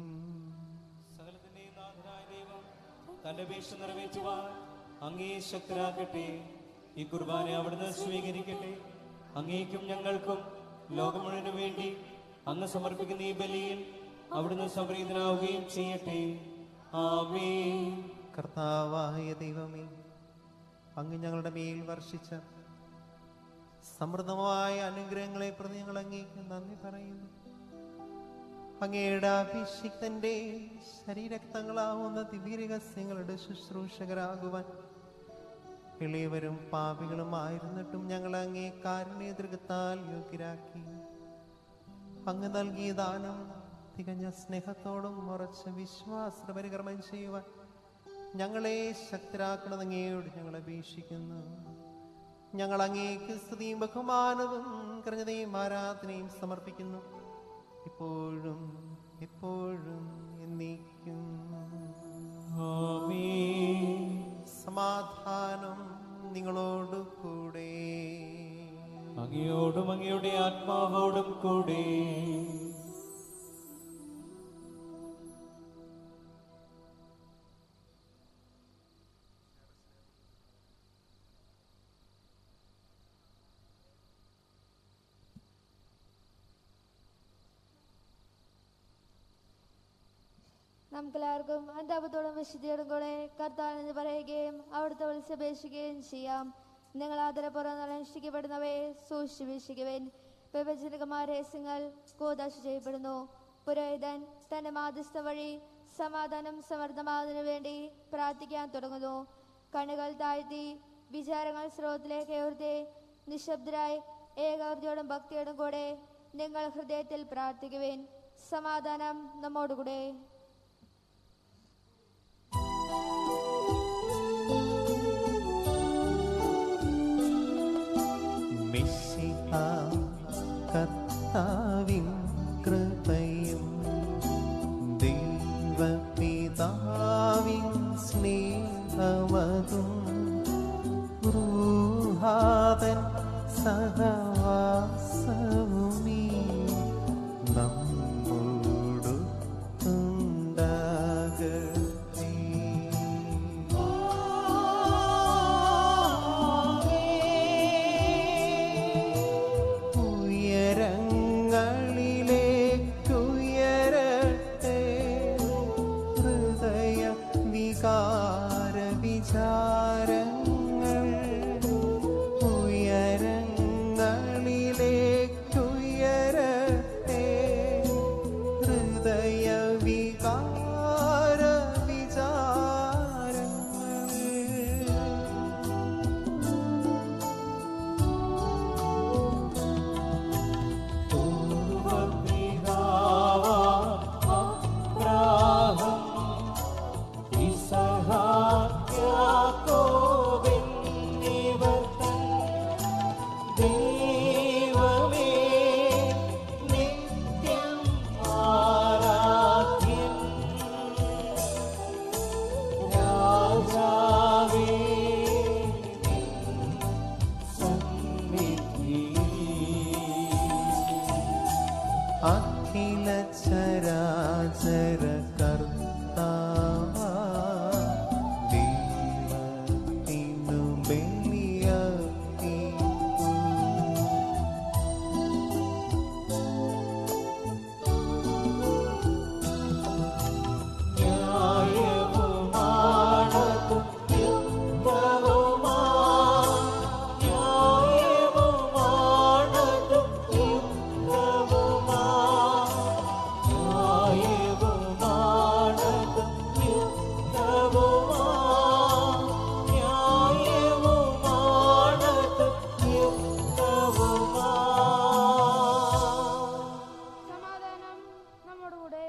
സകലത്തിന്റെയും നാഥനായ ദൈവം തന്റെ അപേക്ഷ നിറവേറ്റുവാൻ അങ്ങേ ശക്തരാക്കട്ടെ. ഈ കുർബാന അവിടുന്ന് സ്വീകരിക്കട്ടെ. അങ്ങേക്കും ഞങ്ങൾക്കും ലോകം മുഴുവനു വേണ്ടി അങ്ങ് സമർപ്പിക്കുന്ന ഈ ബലിയിൽ അവിടുന്ന് സംപ്രീതനാവുകയും ചെയ്യട്ടെ. ആമേൻ. കർത്താവായ ദൈവമേ, അങ്ങ് ഞങ്ങളുടെ മേൽ വർഷിച്ച സമൃദ്ധമായ അനുഗ്രഹങ്ങളെ പ്രതി ഞങ്ങൾ അങ്ങേക്ക് നന്ദി പറയുന്നു. അങ്ങയുടെ അഭിഷിക്തന്റെ ശരീരക്തങ്ങളാവുന്ന ദിവ്യരഹസ്യങ്ങളുടെ ശുശ്രൂഷകരാകുവാൻ എളിയവരും പാപികളുമായിരുന്നിട്ടും ഞങ്ങൾ അങ്ങേ കാരുണ്യതൃകത്താൽ യോഗ്യരാക്കി. അങ്ങ് നൽകിയ ദാനം തികഞ്ഞ സ്നേഹത്തോടും ഉറച്ച വിശ്വാസപരികർമ്മം ചെയ്യുവാൻ ഞങ്ങളെ ശക്തരാക്കണത് അങ്ങയോട് ഞങ്ങൾ അപേക്ഷിക്കുന്നു. ഞങ്ങൾ അങ്ങേക്ക് സ്തുതിയും ബഹുമാനവും കൃതജ്ഞതയും ആരാധനയും സമർപ്പിക്കുന്നു, ഇപ്പോഴും എപ്പോഴും എന്നേക്കും. ആമേൻ. സമാധാനം നിങ്ങളോട് കൂടെ. അങ്ങയോടും അങ്ങയുടെ ആത്മാവോടും കൂടെ. നമുക്കെല്ലാവർക്കും അന്താപത്തോടും വിശുദ്ധിയോടും കൂടെ കർത്താവെന്ന് പറയുകയും അവിടുത്തെ വിളിച്ചപേക്ഷിക്കുകയും ചെയ്യാം. നിങ്ങൾ ആദരപൂർവ്വം അനുഷ്ഠിക്കപ്പെടുന്നവയെ സൂക്ഷിച്ചു വീക്ഷിക്കുവാൻ. വിഭജനകമായ രഹസ്യങ്ങൾ കൂദാശ ചെയ്യപ്പെടുന്നു. പുരോഹിതൻ തന്റെ മാധ്യസ്ഥ വഴി സമാധാനം സമൃദ്ധമാകുന്നതിനു വേണ്ടി പ്രാർത്ഥിക്കാൻ തുടങ്ങുന്നു. കണ്ണുകൾ താഴ്ത്തി വിചാരങ്ങൾ സ്രോതത്തിലേക്ക് ഉയർത്തി നിശബ്ദരായി ഏകാഗ്രതയോടും ഭക്തിയോടും കൂടെ നിങ്ങൾ ഹൃദയത്തിൽ പ്രാർത്ഥിക്കുവേൻ. സമാധാനം നമ്മോടുകൂടെ. കർത്താവിൻ കൃപയും ദൈവപിതാവിൻ സ്നേഹവതും ഗൃഹാതൻ സഹവാസവുമീ നമ്മോടുണ്ടാകട്ടെ. ഉയരങ്ങളിലേക്കുയരട്ടെ ഹൃദയ വികാര വിചാരങ്ങൾ. ഉയരങ്ങളിലേക്കുയരട്ടെ ഹൃദയ വികാര വിചാരങ്ങൾ. അഖില ചരാചര കർത്താവാ ദൈവത്തിനു ബലിയർപ്പിക്കൂ. സമാധാനം നമ്മോടുകൂടെ.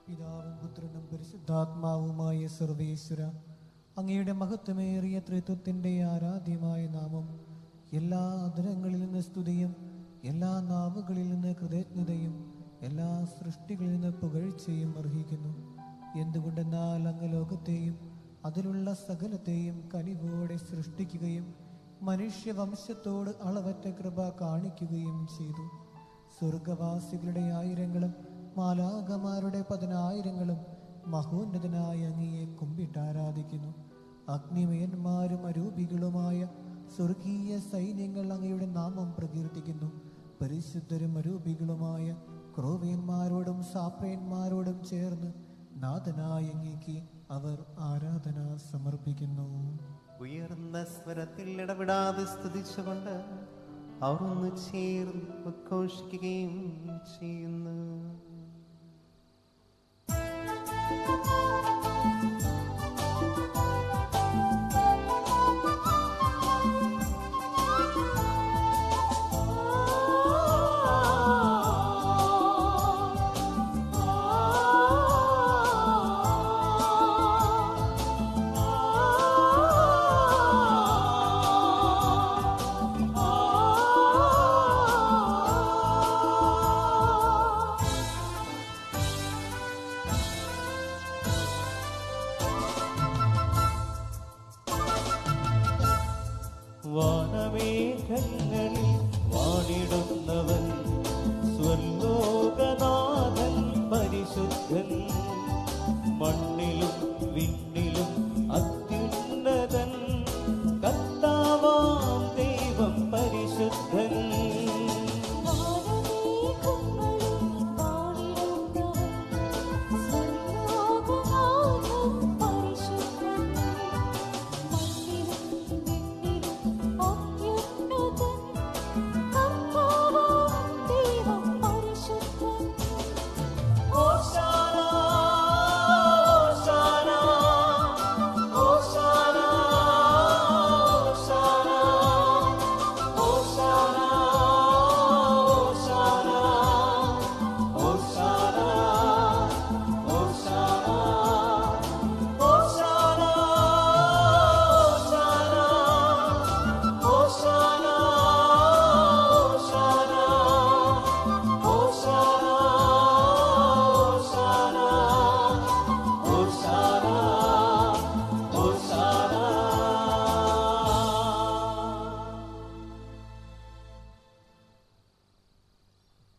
പിതാവും പുത്രനും പരിശുദ്ധാത്മാവുമായ സർവേശ്വര, അങ്ങയുടെ മഹത്വമേറിയ ത്രിത്വത്തിന്റെ ആരാധ്യമായ നാമം എല്ലാ അധരങ്ങളിൽ നിന്ന് സ്തുതിയും എല്ലാ നാവുകളിൽ നിന്ന് കൃതജ്ഞതയും എല്ലാ സൃഷ്ടികളിൽ നിന്ന് പുകഴ്ചയും അർഹിക്കുന്നു. എന്തുകൊണ്ടെന്നാൽ അങ്ങ് ലോകത്തെയും അതിലുള്ള സകലത്തെയും കനിവോടെ സൃഷ്ടിക്കുകയും മനുഷ്യവംശത്തോട് അളവറ്റ കൃപ കാണിക്കുകയും ചെയ്തു. സ്വർഗവാസികളുടെ ആയിരങ്ങളും മാലാഖമാരുടെ 10,000ങ്ങളും മഹോന്നതനായ അങ്ങയെ കുമ്പിട്ടാരാധിക്കുന്നു. അഗ്നിമയന്മാരും അരൂപികളുമായ സ്വർഗീയ സൈന്യങ്ങൾ അങ്ങയുടെ നാമം പ്രകീർത്തിക്കുന്നു. പരിശുദ്ധരും അരൂപികളുമായ ക്രോവേന്മാരോടും സാപ്രയന്മാരോടും ചേർന്ന് നാഥനായ അങ്ങേക്ക് അവർ ആരാധന സമർപ്പിക്കുന്നു. ഉയർന്ന സ്വരത്തിൽ ഇടപെടാതെ സ്തുതിച്ചുകൊണ്ട് അവർ ഒന്ന് ചേർന്ന് ഉദ്ഘോഷിക്കുകയും ചെയ്യുന്നു.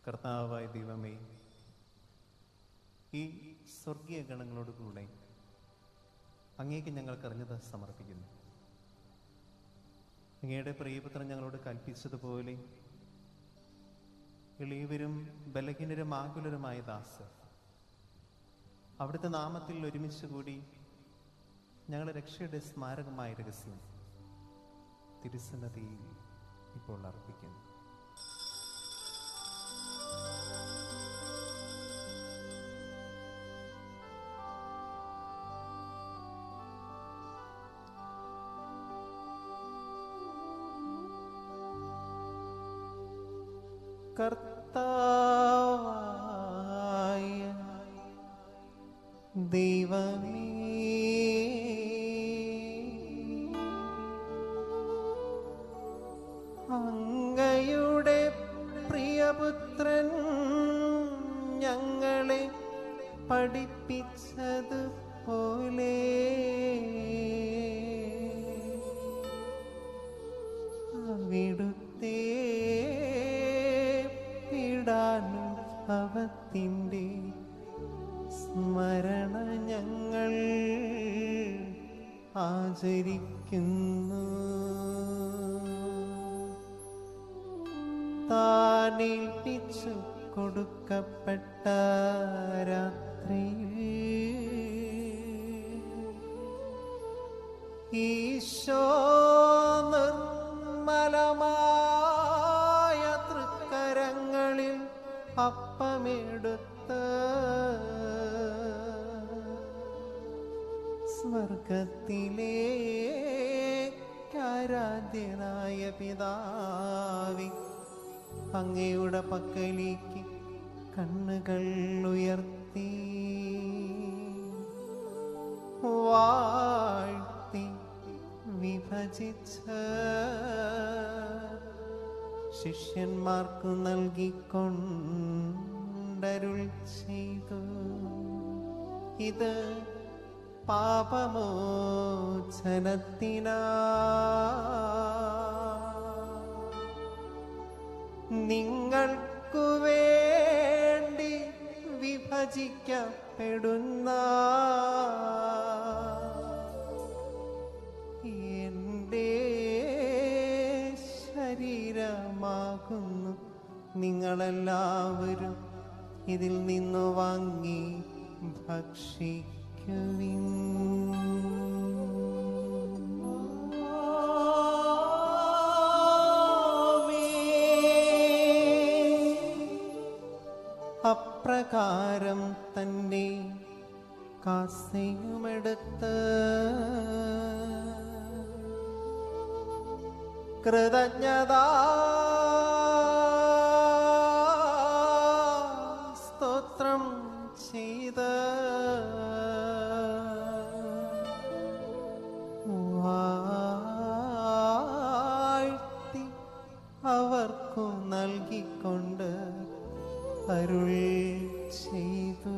കർത്താവായ ദൈവമേ, ഈ സ്വർഗീയ ഗണങ്ങളോട് കൂടെ അങ്ങേക്ക് ഞങ്ങൾക്കറിഞ്ഞത് സമർപ്പിക്കുന്നു. അങ്ങയുടെ പ്രിയപുത്രൻ ഞങ്ങളോട് കൽപ്പിച്ചതുപോലെ എളിയവരും ബലഹീനരും ആകുലരുമായ ദാസർ അവിടുത്തെ നാമത്തിൽ ഒരുമിച്ച് കൂടി ഞങ്ങളുടെ രക്ഷയുടെ സ്മാരകമായ രഹസ്യം തിരുസന്നതിയിൽ ഇപ്പോൾ അർപ്പിക്കുന്നു. കർത്താവായ ദൈവമേ, അങ്ങയുടെ പ്രിയപുത്രൻ ഞങ്ങളെ പഠിപ്പിച്ചതുപോലെ അവിടുത്തെ പീഡാനുഭവത്തിൻ്റെ സ്മരണ ഞങ്ങൾ ആചരിക്കുന്നു. താനേൽപ്പിച്ചു കൊടുക്കപ്പെട്ട രാത്രിയിൽ ഈശോ നിർമ്മലമായ തൃക്കരങ്ങളിൽ അപ്പമെടുത്ത് സ്വർഗത്തിലേക്കാരാധ്യനായ പിതാവേ, അങ്ങയുടെ പക്കലേക്ക് കണ്ണുകൾ ഉയർത്തി വാഴ്ത്തി വിഭജിച്ച് ശിഷ്യന്മാർക്കു നൽകിക്കൊണ്ടരുൾ ചെയ്തു. ഇത് പാപമോചനത്തിനാ നിങ്ങൾക്കു വേണ്ടി വിഭജിക്കപ്പെടുന്ന എൻ്റെ ശരീരമാകുന്നു. നിങ്ങളെല്ലാവരും ഇതിൽ നിന്നു വാങ്ങി ഭക്ഷിക്കുവിൻ. അപ്രകാരം തന്നെ കാസയുമെടുത്ത് കൃതജ്ഞതാ സ്തോത്രം ചെയ്ത് വാഴ്ത്തി അവർക്കു നൽകിക്കൊണ്ട് അരുൾ ചെയ്തു.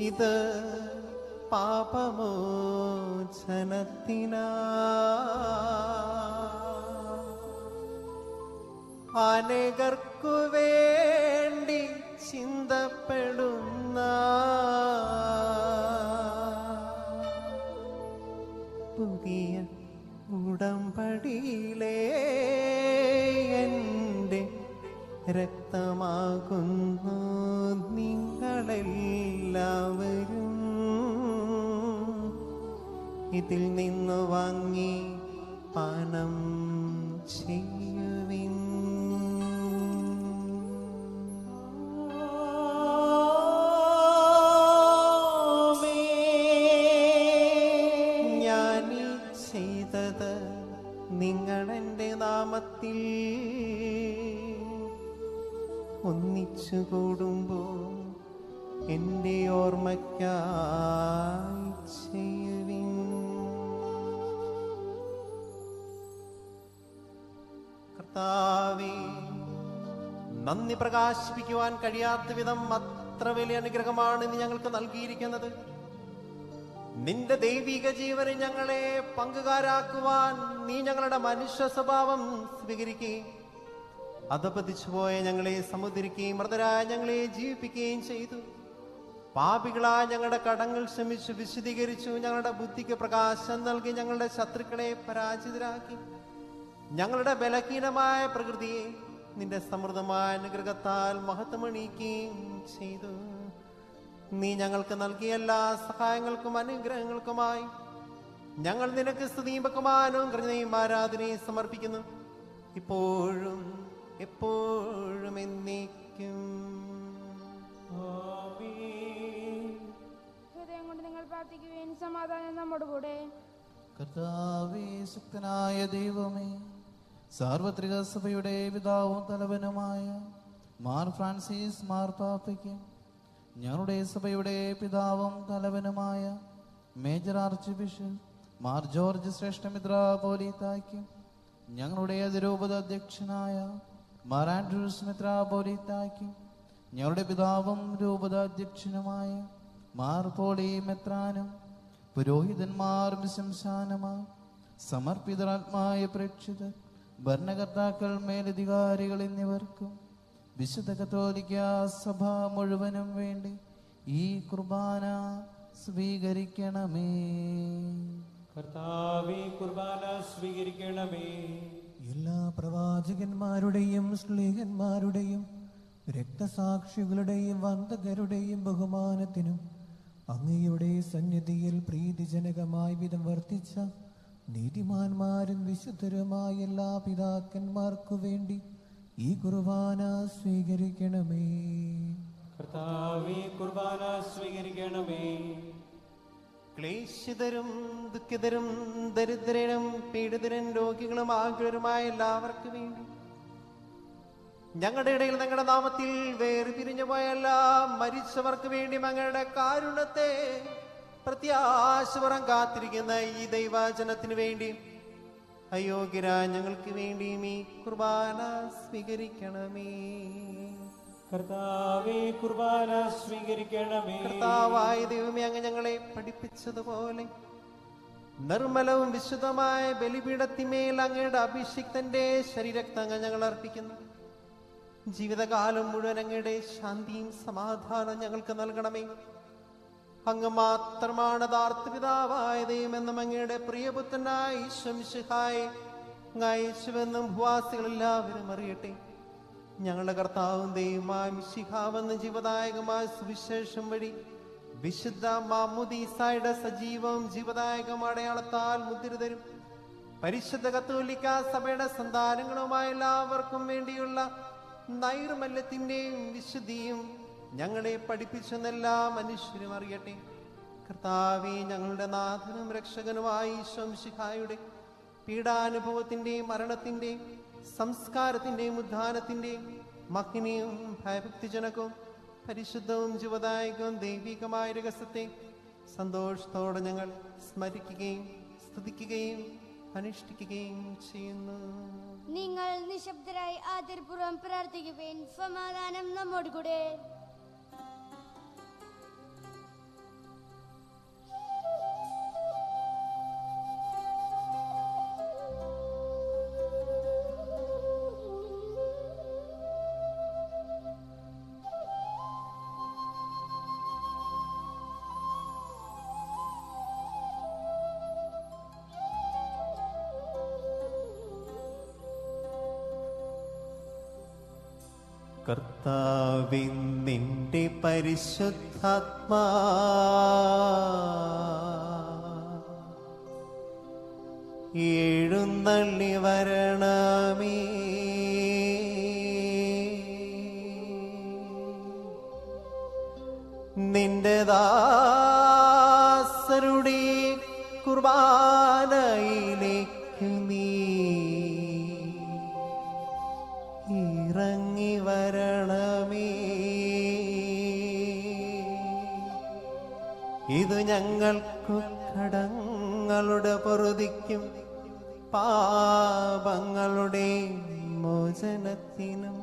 ഇത് പാപമോചനത്തിനാ അനേകർക്കു വേണ്ടി ചിന്തപ്പെടുന്ന പുതിയ ഉടമ്പടിയിലെ എൻ്റെ രക്തമാകുന്നു. നിങ്ങളെല്ലാവരും ഇതിൽ നിന്നു വാങ്ങി പാനം ചെയ്യുവിൻ. ഞാനീ ചെയ്തത് നിങ്ങളെൻ്റെ നാമത്തിൽ ഒന്നിച്ചു കൂടുമ്പോൾ എൻ്റെ ഓർമ്മയ്ക്കായി ചെയ്യുവിൻ. കർത്താവേ, നന്ദി പ്രകാശിപ്പിക്കുവാൻ കഴിയാത്ത വിധം അത്ര വലിയ അനുഗ്രഹമാണ് നീ ഞങ്ങൾക്ക് നൽകിയിരിക്കുന്നത്. നിന്റെ ദൈവിക ജീവനെ ഞങ്ങളെ പങ്കുകാരാക്കുവാൻ നീ ഞങ്ങളുടെ മനുഷ്യ സ്വഭാവം സ്വീകരിക്കുകയും അധപതിച്ചുപോയ ഞങ്ങളെ സമുദ്രിക്കുകയും മൃതരായ ഞങ്ങളെ ജീവിപ്പിക്കുകയും ചെയ്തു. പാപികളായ ഞങ്ങളുടെ കടങ്ങൾ ക്ഷമിച്ചു വിശദീകരിച്ചു. ഞങ്ങളുടെ ബുദ്ധിക്ക് പ്രകാശം നൽകി ഞങ്ങളുടെ ശത്രുക്കളെ പരാജിതരാക്കി. ഞങ്ങളുടെ ബലഹീനമായ പ്രകൃതിയെ നിന്റെ സമൃദ്ധമായ അനുഗ്രഹത്താൽ മഹത്വമണിയിക്കുകയും ചെയ്തു. നീ ഞങ്ങൾക്ക് നൽകിയ എല്ലാ സഹായങ്ങൾക്കും അനുഗ്രഹങ്ങൾക്കുമായി ഞങ്ങൾ നിനക്ക് സ്തുതിയും ബഹുമാനവും കരുണയും ആരാധനയും സമർപ്പിക്കുന്നു, ഇപ്പോഴും എപ്പോഴും എന്നേക്കും. ഹൃദയം കൊണ്ട് നിങ്ങൾ പ്രാർത്ഥിക്കുകയും സമാധാനം നമ്മുടെ കൂടെ. കർത്താവേ, ശക്തനായ ദൈവമേ, സാർവത്രിക സഭയുടെ പിതാവും തലവനുമായ മാർ ഫ്രാൻസിസ് മാർപ്പാപ്പയ്ക്കും ഞങ്ങളുടെ സഭയുടെ പിതാവും തലവനുമായ major archbishop Mar George ശ്രേഷ്ഠ മെത്രാപ്പോലീത്തായ്ക്കും ഞങ്ങളുടെ അതിരൂപത അധ്യക്ഷനായ മാർ ആൻഡ്രൂസ് മെത്രാപ്പോലീത്തായ്ക്കും ഞങ്ങളുടെ പിതാവും രൂപത അധ്യക്ഷനുമായ മാർ പോളി മെത്രാനും പുരോഹിതന്മാർ ശംശാനമാർ സമർപ്പിതരാത്മായ പ്രേക്ഷിതർ ഭരണകർത്താക്കൾ മേലധികാരികൾ എന്നിവർക്കും വിശുദ്ധ കത്തോലിക്ക സഭ മുഴുവനും വേണ്ടി ഈ കുർബാന സ്വീകരിക്കണമേ. കർത്താവേ, കുർബാന സ്വീകരിക്കണമേ. എല്ലാ പ്രവാചകന്മാരുടെയും സ്ലീഹന്മാരുടെയും രക്തസാക്ഷികളുടെയും വന്ദകരുടെയും ബഹുമാനത്തിനും അങ്ങയുടെ സന്നിധിയിൽ പ്രീതിജനകമായ വിധം വർത്തിച്ച നീതിമാന്മാരും വിശുദ്ധരുമായ എല്ലാ പിതാക്കന്മാർക്കു വേണ്ടി ഈ കുർബാന സ്വീകരിക്കണമേ. കർത്താവേ, കുർബാന സ്വീകരിക്കണമേ. ക്ലേശിതരും ദുഃഖിതരും ദരിദ്രരും പീഡിതരും രോഗികളും ആകുലരുമായ എല്ലാവർക്കും വേണ്ടി ഞങ്ങളുടെ ഇടയിൽ ഞങ്ങളുടെ നാമത്തിൽ വേർപിരിഞ്ഞു പോയ എല്ലാ മരിച്ചവർക്ക് വേണ്ടി ഞങ്ങളുടെ കാരുണ്യത്തെ പ്രത്യാശപരം കാത്തിരിക്കുന്ന ഈ ദൈവജനത്തിന് വേണ്ടി അയോഗ്യരായ ഞങ്ങൾക്ക് വേണ്ടിയും ഈ കുർബാന സ്വീകരിക്കണമേ. കർത്താവേ, കുർബാന സ്വീകരിക്കണമേ. കർത്താവായ ദൈവമേ, അങ്ങ് ഞങ്ങളെ പഠിപ്പിച്ചതുപോലെ നിർമ്മലവും വിശുദ്ധമായ ബലിപീഠത്തിന്മേൽ അങ്ങയുടെ അഭിഷിക്തന്റെ ശരീരക്തങ്ങൾ ഞങ്ങൾ അർപ്പിക്കുന്നു. ജീവിതകാലം മുഴുവൻ അങ്ങയുടെ ശാന്തിയും സമാധാനം ഞങ്ങൾക്ക് നൽകണമേ. അങ്ങ് മാത്രമാണ് യഥാർത്ഥ പിതാവായ ദൈവമെന്നും അങ്ങയുടെ പ്രിയപുത്രനായ ഈശോ മിശിഹായെ യേശുവെന്നും ഭൂവാസികളെല്ലാവരും അറിയട്ടെ. ഞങ്ങളുടെ കർത്താവും ദൈവമായ മിശിഹാവെന്ന ജീവദായകമായ സുവിശേഷം വഴി വിശുദ്ധ മാമുദീസായുടെ സജീവവും ജീവദായകം അടയാളത്താൽ മുദ്രിതരും പരിശുദ്ധ കത്തോലിക്ക സഭയുടെ സന്താനങ്ങളുമായ എല്ലാവർക്കും വേണ്ടിയുള്ള നൈർമല്യത്തിന്റെയും വിശുദ്ധിയും ഞങ്ങളെ പഠിപ്പിച്ചെന്നെല്ലാ മനുഷ്യരും അറിയട്ടെ. കർത്താവേ, ഞങ്ങളുടെ നാഥനും രക്ഷകനുമായ ഈശോ മിശിഹായുടെ പീഡാനുഭവത്തിന്റെയും മരണത്തിന്റെയും സംസ്കാരത്തിന്റെയും ഉദ്ധാനത്തിന്റെയും മഹിമയും ഭയഭക്തിജനകവും പരിശുദ്ധവും ജീവദായകവും ദൈവികമായ രഹസ്യത്തെ സന്തോഷത്തോടെ ഞങ്ങൾ സ്മരിക്കുകയും സ്തുതിക്കുകയും അനുഷ്ഠിക്കുകയും ചെയ്യുന്നു. നിങ്ങൾ നിശബ്ദരായി ആദരപൂർവ്വം പ്രാർത്ഥിക്കുവേൻ. സമാധാനം നമ്മോട് കൂടെ. കർത്താവേ, നിന്റെ പരിശുദ്ധാത്മാ എഴുന്നള്ളി വരണമേ. നിന്റെ ദാസരുടെ കുർബാനയിലേക്ക് നീ ഇറങ്ങി വരണമേ. ഇത് ഞങ്ങൾക്കു കടങ്ങളുടെ പൊറുതിക്കും പാപങ്ങളുടെ മോചനത്തിനും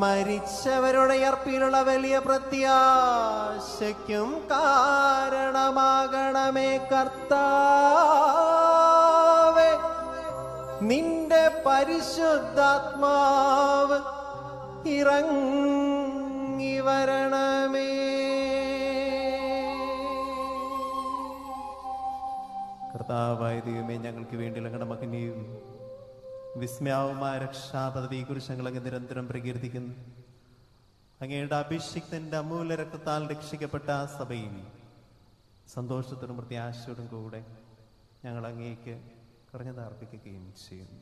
മരിച്ചവരുടെ അർപ്പിലുള്ള വലിയ പ്രത്യാശയ്ക്കും കാരണമാകണമേ. കർത്താവേ, നിന്റെ പരിശുദ്ധാത്മാവ് ഇറങ്ങി വരണമേ. കർത്താവായ ദൈവമേ, ഞങ്ങൾക്ക് വേണ്ടി ഞങ്ങളുടെ മകനെയും വിസ്മയാവുമായ രക്ഷാപദവിയെക്കുറിച്ച് ഞങ്ങൾ അങ്ങ് നിരന്തരം പ്രകീർത്തിക്കുന്നു. അങ്ങയുടെ അഭിഷിക്തന്റെ അമൂല്യ രക്തത്താൽ രക്ഷിക്കപ്പെട്ട സഭയും സന്തോഷത്തോടും പ്രത്യാശയോടും കൂടെ ഞങ്ങൾ അങ്ങേക്ക് കുറഞ്ഞത് അർപ്പിക്കുകയും ചെയ്യുന്നു.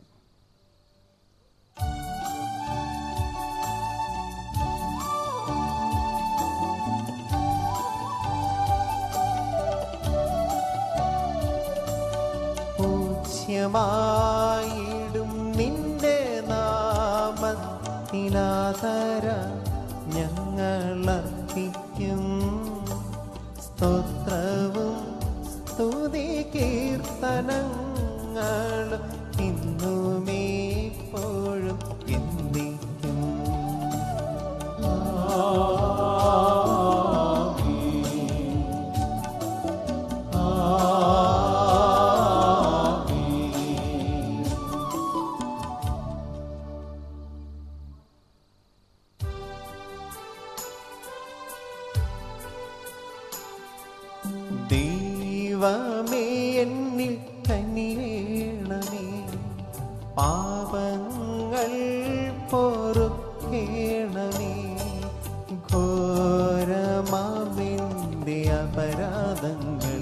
പൂജ്യമായിടും നിന്റെ നാമത്തിനാദര ഞങ്ങൾ അർപ്പിക്കും. സ്തോത്രവും സ്തുതി കീർത്തനങ്ങളും ഇന്നുമേപ്പോഴും എന്നേക്കും. ദൈവമേ, എന്നിൽ കനിയേണമേ, പാപങ്ങൾ പൊറുക്കേണമേ. ഘോരമാമെന്റെ അപരാധങ്ങൾ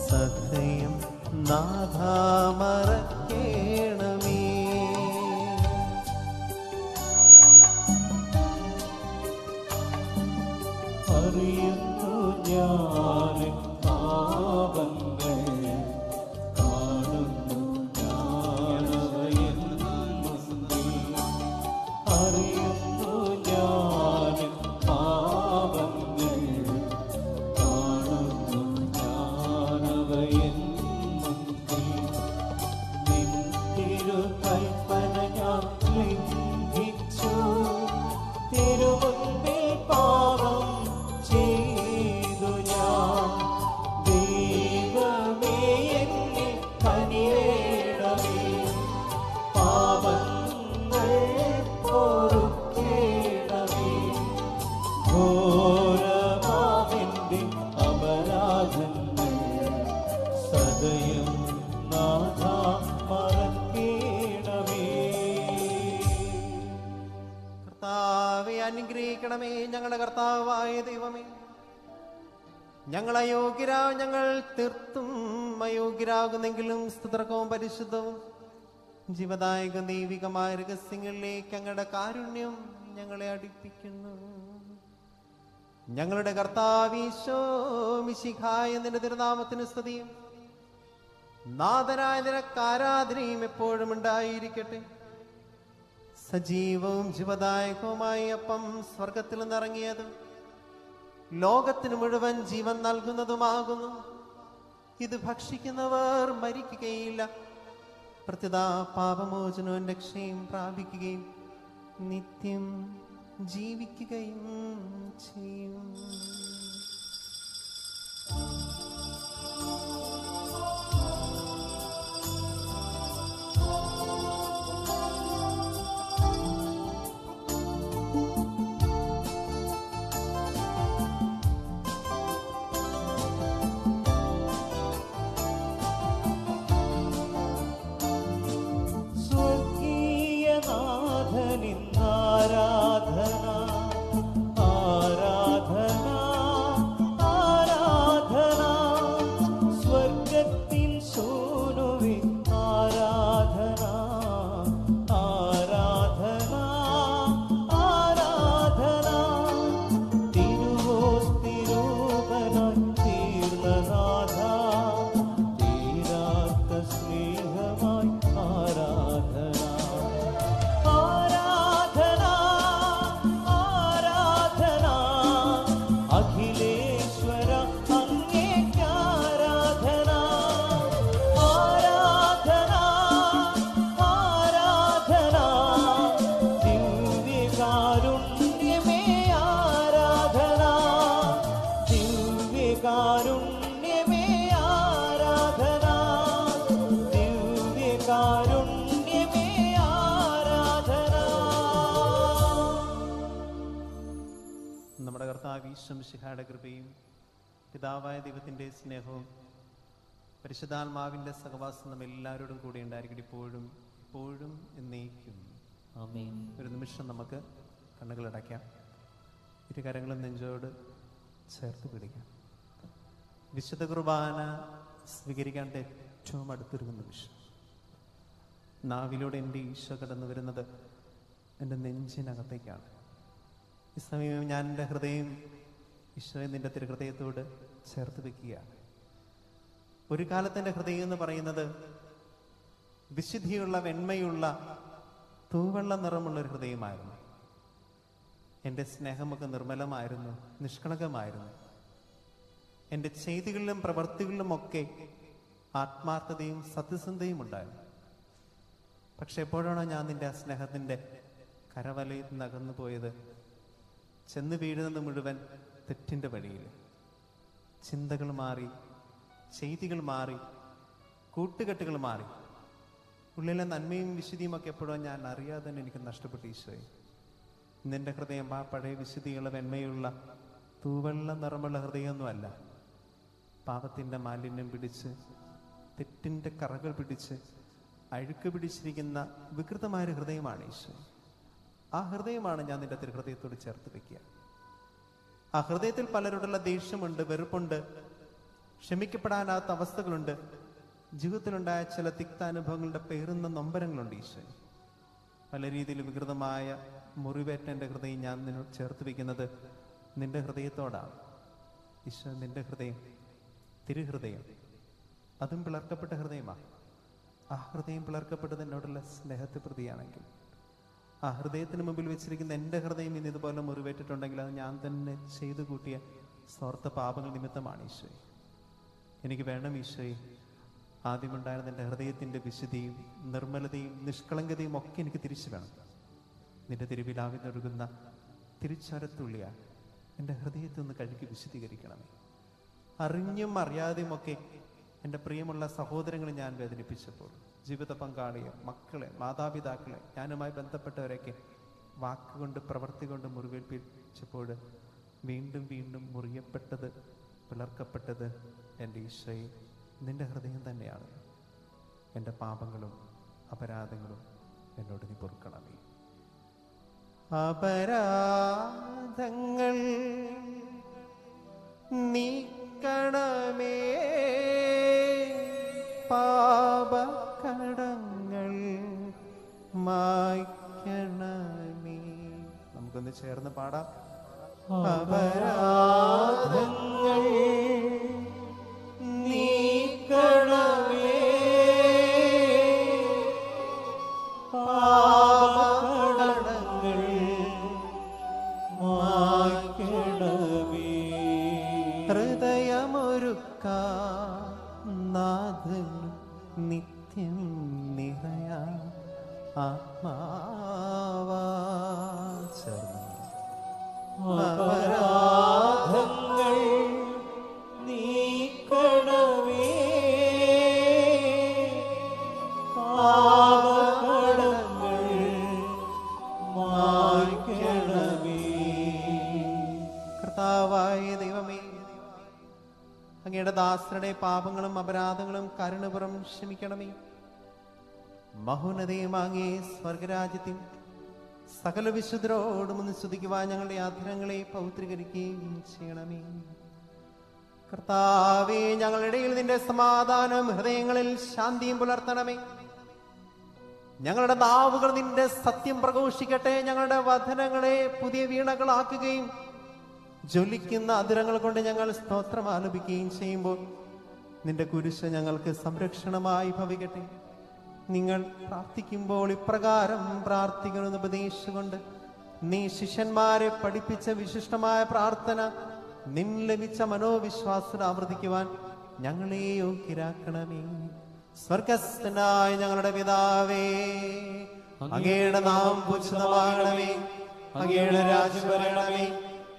സദയം നാഥാ മറക്കേണമേ. അറിയുന്നു ഞാൻ പാപങ്ങൾ, കാണുന്നു ഞാനവയിൽ മുന്നിൽ. അറിയുന്നു ഞാൻ പാപങ്ങൾ, കാണുന്നു ഞാനവയിൽ മുന്നിൽ. നിൻ തിരുകൽപ്പന ഞാൻ ലംഘിച്ചു, തിരുമുൻപിൽ പാപം ചെയ്തു ഞാൻ. ദൈവമേ, എന്നിൽ കനിയേണമേ, പാപങ്ങൾ പൊറുക്കേണമേ. ഘോരമാമെന്റെ അപരാധങ്ങൾ സദയം നാഥാ മറക്കേണമേ. കർത്താവെ അനുഗ്രഹിക്കണമേ. ഞങ്ങളുടെ കർത്താവായ ദൈവമേ, ഞങ്ങൾ തീർത്തും അയോഗ്യരാകുന്നെങ്കിലും സ്തുതർക്കവും പരിശുദ്ധവും ജീവദായക ദൈവികമായ രഹസ്യങ്ങളിലേക്ക് ഞങ്ങളുടെ കാരുണ്യം ഞങ്ങളെ അടുപ്പിക്കുന്നു. ഞങ്ങളുടെ കർത്താവീശോ മിശിഹായ നിന്റെ തിരുനാമത്തിന് സ്തുതിയും നാഥനായ നിനക്ക് ആരാധനയും എപ്പോഴും ഉണ്ടായിരിക്കട്ടെ. സജീവവും ജീവദായകവുമായ അപ്പം സ്വർഗത്തിൽ നിന്നിറങ്ങിയതും ലോകത്തിന് മുഴുവൻ ജീവൻ നൽകുന്നതുമാകുന്നു. ഇത് ഭക്ഷിക്കുന്നവർ മരിക്കുകയില്ല, പ്രത്യുത പാപമോചനവും രക്ഷയും പ്രാപിക്കുകയും നിത്യം ജീവിക്കുകയും ചെയ്യും. സ്വർഗീയനാഥനിന്നാരാധന, ആരാധന, ആരാധന. സ്വർഗത്തിൻ സൂനുവിൻ ആരാധന, ആരാധന, ആരാധന. തിരുവോസ്തിരൂപനായി തീർന്നനാഥ, തീരാത്ത സ്നേഹമായി ആരാധന. ആരാധന, കർത്താവ് ഈശ്വംശിഹായുടെ കൃപയും പിതാവായ ദൈവത്തിൻ്റെ സ്നേഹവും പരിശുദ്ധാത്മാവിൻ്റെ സഹവാസം നമ്മൾ എല്ലാവരോടും കൂടി ഉണ്ടായിരിക്കട്ടെ, ഇപ്പോഴും ഇപ്പോഴും എന്നേക്കും. ആമേൻ. ഒരു നിമിഷം നമുക്ക് കണ്ണുകളടയ്ക്കാം, ഇരു കരങ്ങളും നെഞ്ചോട് ചേർത്ത് പിടിക്കാം. വിശുദ്ധ കുർബാന സ്വീകരിക്കേണ്ട ഏറ്റവും അടുത്തൊരു നിമിഷം. നാവിലൂടെ എൻ്റെ ഈശോ കടന്നു വരുന്നത് എൻ്റെ നെഞ്ചിനകത്തേക്കാണ്. ഈ സമയം ഞാൻ എൻ്റെ ഹൃദയം ഈശോയെ നിൻ്റെ തിരുഹൃദയത്തോട് ചേർത്ത് വെക്കുകയാണ്. ഒരു കാലത്ത് എൻ്റെ ഹൃദയം എന്ന് പറയുന്നത് വിശുദ്ധിയുള്ള വെണ്മയുള്ള തൂവെള്ള നിറമുള്ളൊരു ഹൃദയമായിരുന്നു. എൻ്റെ സ്നേഹമൊക്കെ നിർമ്മലമായിരുന്നു, നിഷ്കളങ്കമായിരുന്നു. എൻ്റെ ചെയ്തികളിലും പ്രവൃത്തികളിലുമൊക്കെ ആത്മാർത്ഥതയും സത്യസന്ധതയും ഉണ്ടായിരുന്നു. പക്ഷെ എപ്പോഴാണോ ഞാൻ നിന്റെ ആ സ്നേഹത്തിൻ്റെ കരവലയിൽ നിന്ന് അകന്നു പോയത്, ചെന്ന് വീഴുന്നത് മുഴുവൻ തെറ്റിൻ്റെ വഴിയിൽ. ചിന്തകൾ മാറി, ചെയ്തികൾ മാറി, കൂട്ടുകെട്ടുകൾ മാറി. ഉള്ളിലെ നന്മയും വിശുദ്ധിയും ഒക്കെ എപ്പോഴോ ഞാൻ അറിയാതെ തന്നെ എനിക്ക് നഷ്ടപ്പെട്ടു ഈശോയെ. നിന്റെ ഹൃദയം ആ പഴയ വിശുദ്ധിയുള്ള വെണ്മയുള്ള തൂവെള്ള നിറമുള്ള ഹൃദയമൊന്നുമല്ല. പാപത്തിൻ്റെ മാലിന്യം പിടിച്ച്, തെറ്റിൻ്റെ കറകൾ പിടിച്ച്, അഴുക്ക് പിടിച്ചിരിക്കുന്ന വികൃതമായ ഹൃദയമാണ് ഈശോ. ആ ഹൃദയമാണ് ഞാൻ നിന്റെ തിരുഹൃദയത്തോട് ചേർത്ത് വെക്കുക. ആ ഹൃദയത്തിൽ പലരോടുള്ള ദേഷ്യമുണ്ട്, വെറുപ്പുണ്ട്, ക്ഷമിക്കപ്പെടാനാത്ത അവസ്ഥകളുണ്ട്, ജീവിതത്തിലുണ്ടായ ചില തിക്താനുഭവങ്ങളുടെ പേറുന്ന നൊമ്പരങ്ങളുണ്ട് ഈശോ. പല രീതിയിൽ വികൃതമായ മുറിവേറ്റ എൻ്റെ ഹൃദയം ഞാൻ നിന്നോട് ചേർത്ത് വെക്കുന്നത് നിന്റെ ഹൃദയത്തോടാണ്. ഈശോ, നിന്റെ ഹൃദയം, തിരുഹൃദയം, അതും പിളർക്കപ്പെട്ട ഹൃദയമാണ്. ആ ഹൃദയം പിളർക്കപ്പെട്ടത് എന്നോടുള്ള സ്നേഹത്തെ പ്രതിയാണെങ്കിൽ, ആ ഹൃദയത്തിന് മുമ്പിൽ വെച്ചിരിക്കുന്ന എൻ്റെ ഹൃദയം ഇന്ന് ഇതുപോലെ മുറിവേറ്റിട്ടുണ്ടെങ്കിൽ അത് ഞാൻ തന്നെ ചെയ്തു കൂട്ടിയ സ്വാർത്ഥ പാപങ്ങൾ നിമിത്തമാണ് ഈശോയെ. എനിക്ക് വേണം ഈശോയെ, ആദ്യമുണ്ടായിരുന്ന എൻ്റെ ഹൃദയത്തിൻ്റെ വിശുദ്ധിയും നിർമ്മലതയും നിഷ്കളങ്കതയും ഒക്കെ എനിക്ക് തിരിച്ചു വേണം. നിന്റെ തിരുവിലാവിനൊഴുകുന്ന തിരിച്ചരത്തുള്ളിയാൽ എൻ്റെ ഹൃദയത്തിൽ നിന്ന് കഴുകി വിശുദ്ധീകരിക്കണമേ. അറിഞ്ഞും അറിയാതെയുമൊക്കെ എൻ്റെ പ്രിയമുള്ള സഹോദരങ്ങളെ ഞാൻ വേദനിപ്പിച്ചപ്പോൾ, ജീവിത പങ്കാളിയെ, മക്കളെ, മാതാപിതാക്കളെ, ഞാനുമായി ബന്ധപ്പെട്ടവരൊക്കെ വാക്കുകൊണ്ട് പ്രവൃത്തി കൊണ്ട് മുറിവേൽപ്പിച്ചപ്പോൾ വീണ്ടും വീണ്ടും മുറിയപ്പെട്ടത്, പിളർക്കപ്പെട്ടത് എൻ്റെ ഈശോയെ നിന്റെ ഹൃദയം തന്നെയാണ്. എൻ്റെ പാപങ്ങളും അപരാധങ്ങളും എന്നോട് നീ പൊറുക്കണമേ. അപരാധങ്ങൾ നീക്കണമേ, പാപകടങ്ങൾ മായ്ക്കണമേ. നമുക്കൊന്ന് ചേർന്ന് പാടാം. അപരാധങ്ങൾ നീക്കണമേ, പാപകടങ്ങൾ മായ്ക്കണമേ. ഹൃദയമൊരുക്കാൻ നാഥൻ നിത്യം നിറയാ ആത്മാവാ. അപരാധങ്ങൾ നീക്കണമേ, പാപകടങ്ങൾ മായ്ക്കണമേ. കർത്താവായ ദൈവമേ, അങ്ങയുടെ ദാസരുടെ പാപങ്ങളും അപരാധങ്ങളും കരുണപുറം ക്ഷമിക്കണമേ. മഹോന്നതയും അങ്ങേ സ്വർഗരാജ്യത്തിൽ സകല വിശുദ്ധരോടും ഒന്ന് സ്തുതിക്കുവാൻ ഞങ്ങളുടെ ആഗ്രഹങ്ങളെ പൗത്രീകരിക്കുകയും ചെയ്യണമേ. കർത്താവേ, ഞങ്ങളുടെ ഇടയിൽ നിന്റെ സമാധാനം, ഹൃദയങ്ങളിൽ ശാന്തിയും പുലർത്തണമേ. ഞങ്ങളുടെ നാവുകൾ നിന്റെ സത്യം പ്രഘോഷിക്കട്ടെ. ഞങ്ങളുടെ വചനങ്ങളെ പുതിയ വീണകളാക്കുകയും ജ്വലിക്കുന്ന അതിരങ്ങൾ കൊണ്ട് ഞങ്ങൾ സ്തോത്രം ആലപിക്കുകയും ചെയ്യുമ്പോൾ നിന്റെ കുരിശ് ഞങ്ങൾക്ക് സംരക്ഷണമായി ഭവിക്കട്ടെ. നിങ്ങൾ പ്രാർത്ഥിക്കുമ്പോൾ ഇപ്രകാരം പ്രാർത്ഥിക്കണമെന്ന് ഉപദേശിച്ചുകൊണ്ട് നീ ശിഷ്യന്മാരെ പഠിപ്പിച്ച വിശിഷ്ടമായ പ്രാർത്ഥന നിൻ ലഭിച്ച മനോവിശ്വാസം ആവർത്തിക്കുവാൻ ഞങ്ങളെ യോഗ്യരാക്കണമേ. സ്വർഗസ്ഥനായ ഞങ്ങളുടെ പിതാവേ, അങ്ങയുടെ നാമം പൂജിതമാകണമേ, അങ്ങയുടെ രാജ്യം വരണമേ,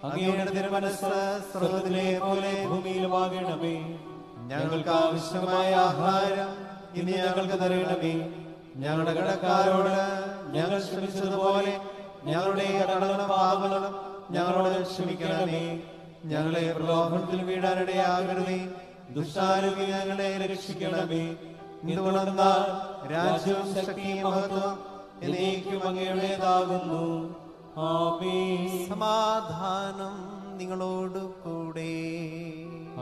അങ്ങയുടെ തിരുമനസ്സ് സ്വർഗ്ഗത്തിലെ പോലെ ഭൂമിയിലുമാകണമേ. ഞങ്ങൾക്ക് ആവശ്യമായ ആഹാരം ഇനി ഞങ്ങൾക്ക് തരണമേ. ഞങ്ങളുടെ കടക്കാരോട് ഞങ്ങൾ ക്ഷമിച്ചതുപോലെ ഞങ്ങളുടെ കടങ്ങളും പാപങ്ങളും ഞങ്ങളോട് ക്ഷമിക്കണമേ. ഞങ്ങളെ പ്രലോഭനത്തിൽ വീഴാനിടയാകരുതേ. ദുഷ്ടാരൂപി ഞങ്ങളെ രക്ഷിക്കണമേ. എന്തുകൊണ്ടെന്നാൽ രാജ്യവും ശക്തിയും മഹത്വം എന്നേക്കും അങ്ങയുടേതാകുന്നു. ആമേൻ. സമാധാനം നിങ്ങളോട് കൂടെ.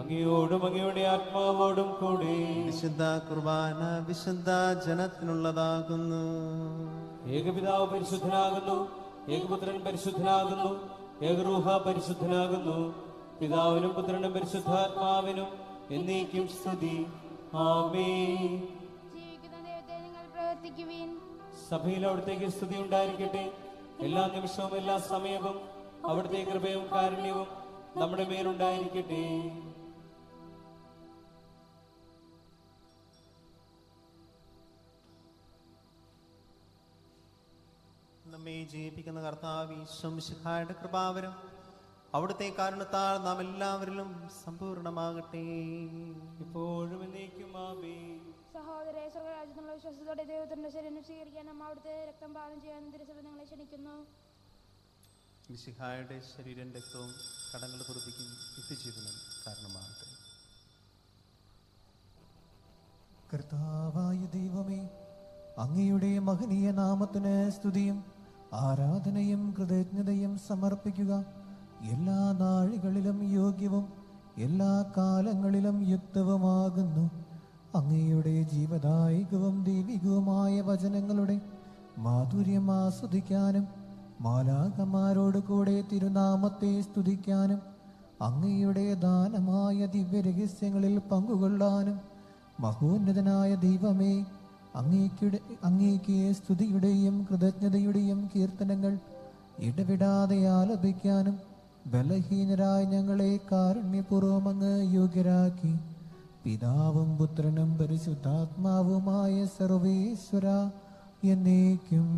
അങ്ങയോടും അങ്ങയുടെ ആത്മാവോടും കൂടെ. വിശുദ്ധ കുർബാന വിശുദ്ധ ജനത്തിനുള്ളതാകുന്നു. ഏകപിതാവ് പരിശുദ്ധനാകുന്നു, ഏകപുത്രൻ പരിശുദ്ധനാകുന്നു, ഏകറൂഹ പരിശുദ്ധനാകുന്നു. പിതാവിനും പുത്രനും പരിശുദ്ധാത്മാവിനും എന്നേക്കും സ്തുതി. ആമേൻ. ജീവിക്കുന്ന ദൈവത്തെ നിങ്ങൾ പ്രവർത്തിക്കുവിൻ. സഭയിൽ അവിടുത്തേക്ക് സ്തുതി ഉണ്ടായിരിക്കട്ടെ. എല്ലാ നിമിഷവും എല്ലാ സമയവും അവിടുത്തെ കൃപയും കാരുണ്യവും നമ്മുടെ മേലുണ്ടായിരിക്കട്ടെ. നമ്മെ ജീവിപ്പിക്കുന്ന കർത്താവ് ഈശോമിശിഹായുടെ കൃപാവരം അവിടുത്തെ കാരണത്താൽ നാം എല്ലാവരിലും സമ്പൂർണ്ണമാകട്ടെ. ഇപ്പോഴും എന്നേക്കും ആമേൻ. സഹോദരേ, സ്വർഗരാജ്യത്തിനുള്ള വിശ്വാസത്തോടെ ദൈവത്തിന്റെ ശരീരം സ്വീകരിക്കാനും അവിടുത്തെ രക്തം പാനം ചെയ്യാനും തിരുസഭ നിങ്ങളെ ക്ഷണിക്കുന്നു. മിശിഹായുടെ ശരീരം രക്തവും കടങ്ങൾ പൊറുപ്പിക്കും നിത്യജീവനും കാരണമാകട്ടെ. കർത്താവായ ദൈവമേ, അങ്ങയുടെ മഹനീയ നാമത്തിന് സ്തുതിയും ആരാധനയും കൃതജ്ഞതയും സമർപ്പിക്കുക എല്ലാ നാഴികളിലും യോഗ്യവും എല്ലാ കാലങ്ങളിലും യുക്തവുമാകുന്നു. അങ്ങയുടെ ജീവദായകവും ദൈവികവുമായ വചനങ്ങളുടെ മാധുര്യം ആസ്വദിക്കാനും മാലാഖമാരോട് കൂടെ തിരുനാമത്തെ സ്തുതിക്കാനും അങ്ങയുടെ ദാനമായ ദിവ്യരഹസ്യങ്ങളിൽ പങ്കുകൊള്ളാനും മഹോന്നതനായ ദൈവമേ, അങ്ങേക്ക് സ്തുതിയുടെയും കൃതജ്ഞതയുടെയും കീർത്തനങ്ങൾ ഇടവിടാതെ ആലപിക്കാനും ബലഹീനരായ ഞങ്ങളെ കാരുണ്യപൂർവ്വം അങ്ങ് യോഗ്യരാക്കി. പിതാവും പുത്രനും പരിശുദ്ധാത്മാവുമായ സർവേശ്വര എന്നേക്കും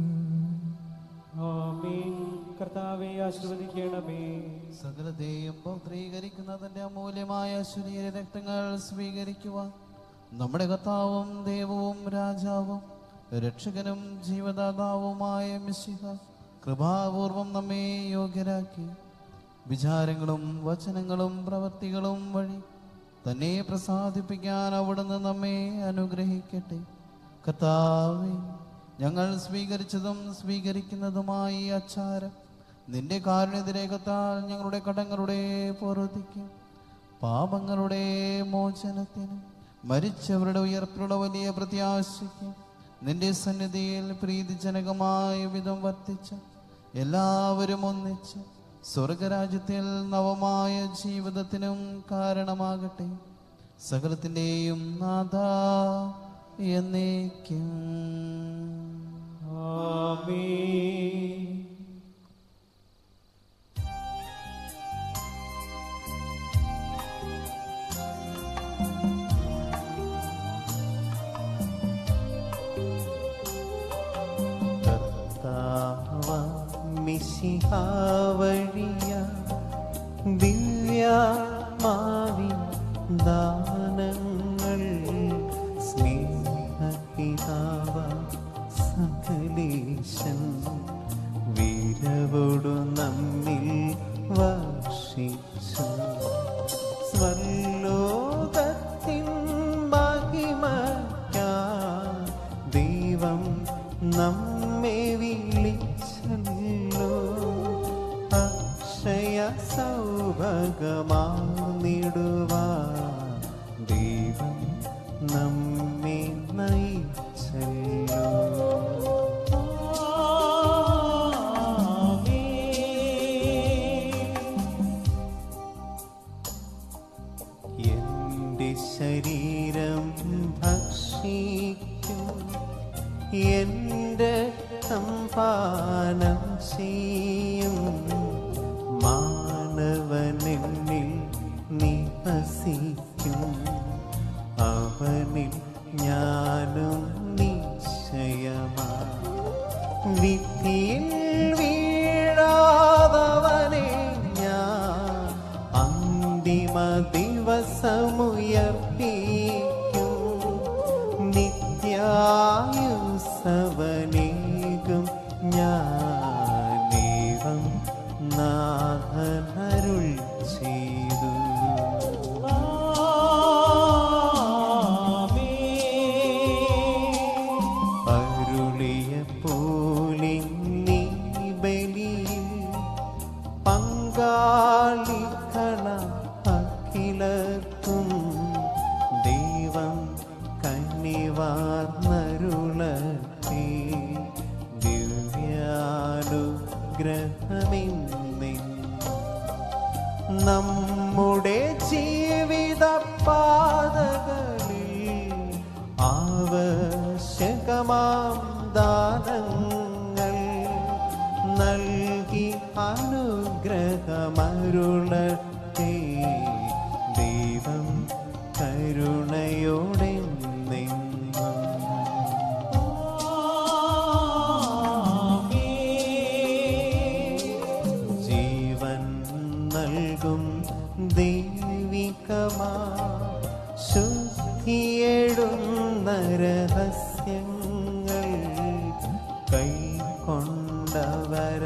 ആമേൻ. കർത്താവേ ആശീർവദിക്കണമേ. സകലത്തെയും പൗത്രീകരിക്കുന്നതിന്റെ അമൂല്യമായ ശരീര രക്തങ്ങൾ സ്വീകരിക്കുവാൻ നമ്മുടെ കർത്താവും ദൈവവും രാജാവും രക്ഷകനും ജീവദാതാവുമായ മിശിഹ കൃപാപൂർവം നമ്മെ യോഗ്യരാക്കി. വിചാരങ്ങളും വചനങ്ങളും പ്രവൃത്തികളും വഴി തന്നെ പ്രസാദിപ്പിക്കാൻ അവിടുന്ന് നമ്മെ അനുഗ്രഹിക്കട്ടെ. കർത്താവേ, ഞങ്ങൾ സ്വീകരിച്ചതും സ്വീകരിക്കുന്നതുമായി അച്ചാരം നിന്റെ കാരുണ്യതിരേകത്താൽ ഞങ്ങളുടെ കടങ്ങളുടെ പൊറുതിക്കും പാപങ്ങളുടെ മോചനത്തിനും മരിച്ചവരുടെ ഉയർപ്പിലുള്ള വലിയ പ്രത്യാശയ്ക്കും നിന്റെ സന്നിധിയിൽ പ്രീതിജനകമായ വിധം വർത്തിച്ച എല്ലാവരും ഒന്നിച്ച് സ്വർഗരാജ്യത്തിൽ നവമായ ജീവിതത്തിനും കാരണമാകട്ടെ. സകലത്തിൻ്റെയും നാഥ എന്നേക്കും ആമേൻ. മിശിഹാവഴിയ ദിവ്യമാവിൻ ദാനങ്ങൾ സ്നേഹപിതാവ സകലേശൻ വീരവോടു നമ്മിൽ വർഷിച്ചു. സ്വർലോകത്തിൻ മഹിമയ്ക്കാ ദൈവം നമ്മെ വിളിച്ചല്ലോ. അക്ഷയ സൗഭഗമാർന്നിടുവാൻ ദൈവം നമ്മെ നയിച്ചല്ലോ. എന്റെ ശരീരം ഭക്ഷിക്കും, എന്റെ സംപാനം ചെയ്യും. മാനവനെന്നിൽ നിവസിക്കും, അവനിൽ ഞാനും നിശ്ചയമാ. വിധിയിൽ വീഴാതവനെ ഞാൻ അന്തിമ ദിവസമുയർപ്പിക്കും. നിത്യായുസവനേകും ഞാനേവം നാഥ നമ്മുടെ ജീവിത പാതകളിൽ ആവശ്യകമാം ദാനങ്ങൾ നൽകി അനുഗ്രഹമരുളട്ടെ. ദൈവം കരുണയോടെ ജീവൻ നൽകും ദൈവികമാ ശുദ്ധിയെഴുന്ന രഹസ്യങ്ങൾ കൈക്കൊണ്ടവര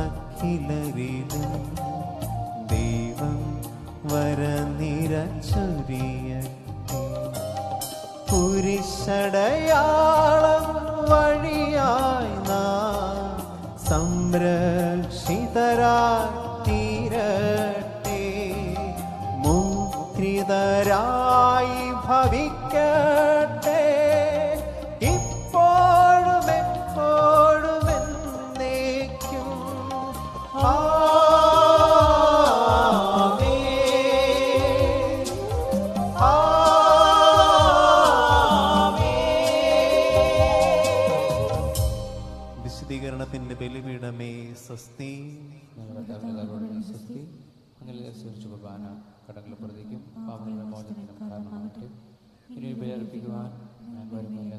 അഖിലരിലും ദൈവം വരനിരച്ചൊരിയട്ടെ. കുരിശടയാളം വഴിയായി നാം സംരക്ഷിതരായി തീരട്ടെ. മുദ്രിതരായി ഭവിക്കട്ടെ. ഇപ്പോഴും എപ്പോഴും എന്നേക്കും. വിശദീകരണത്തിന്റെ ബലിപീഠമേ സ്വസ്തി. സ്വസ്തി. അങ്ങനെ സ്വീകരിച്ച കുർബാന കടങ്ങളെ പ്രതിക്കും പാപങ്ങളുടെ മോചനത്തിനും കാരണമാകട്ടെ. ഇനി ബലിയർപ്പിക്കുവാൻ ഞാൻ വരുന്നില്ല.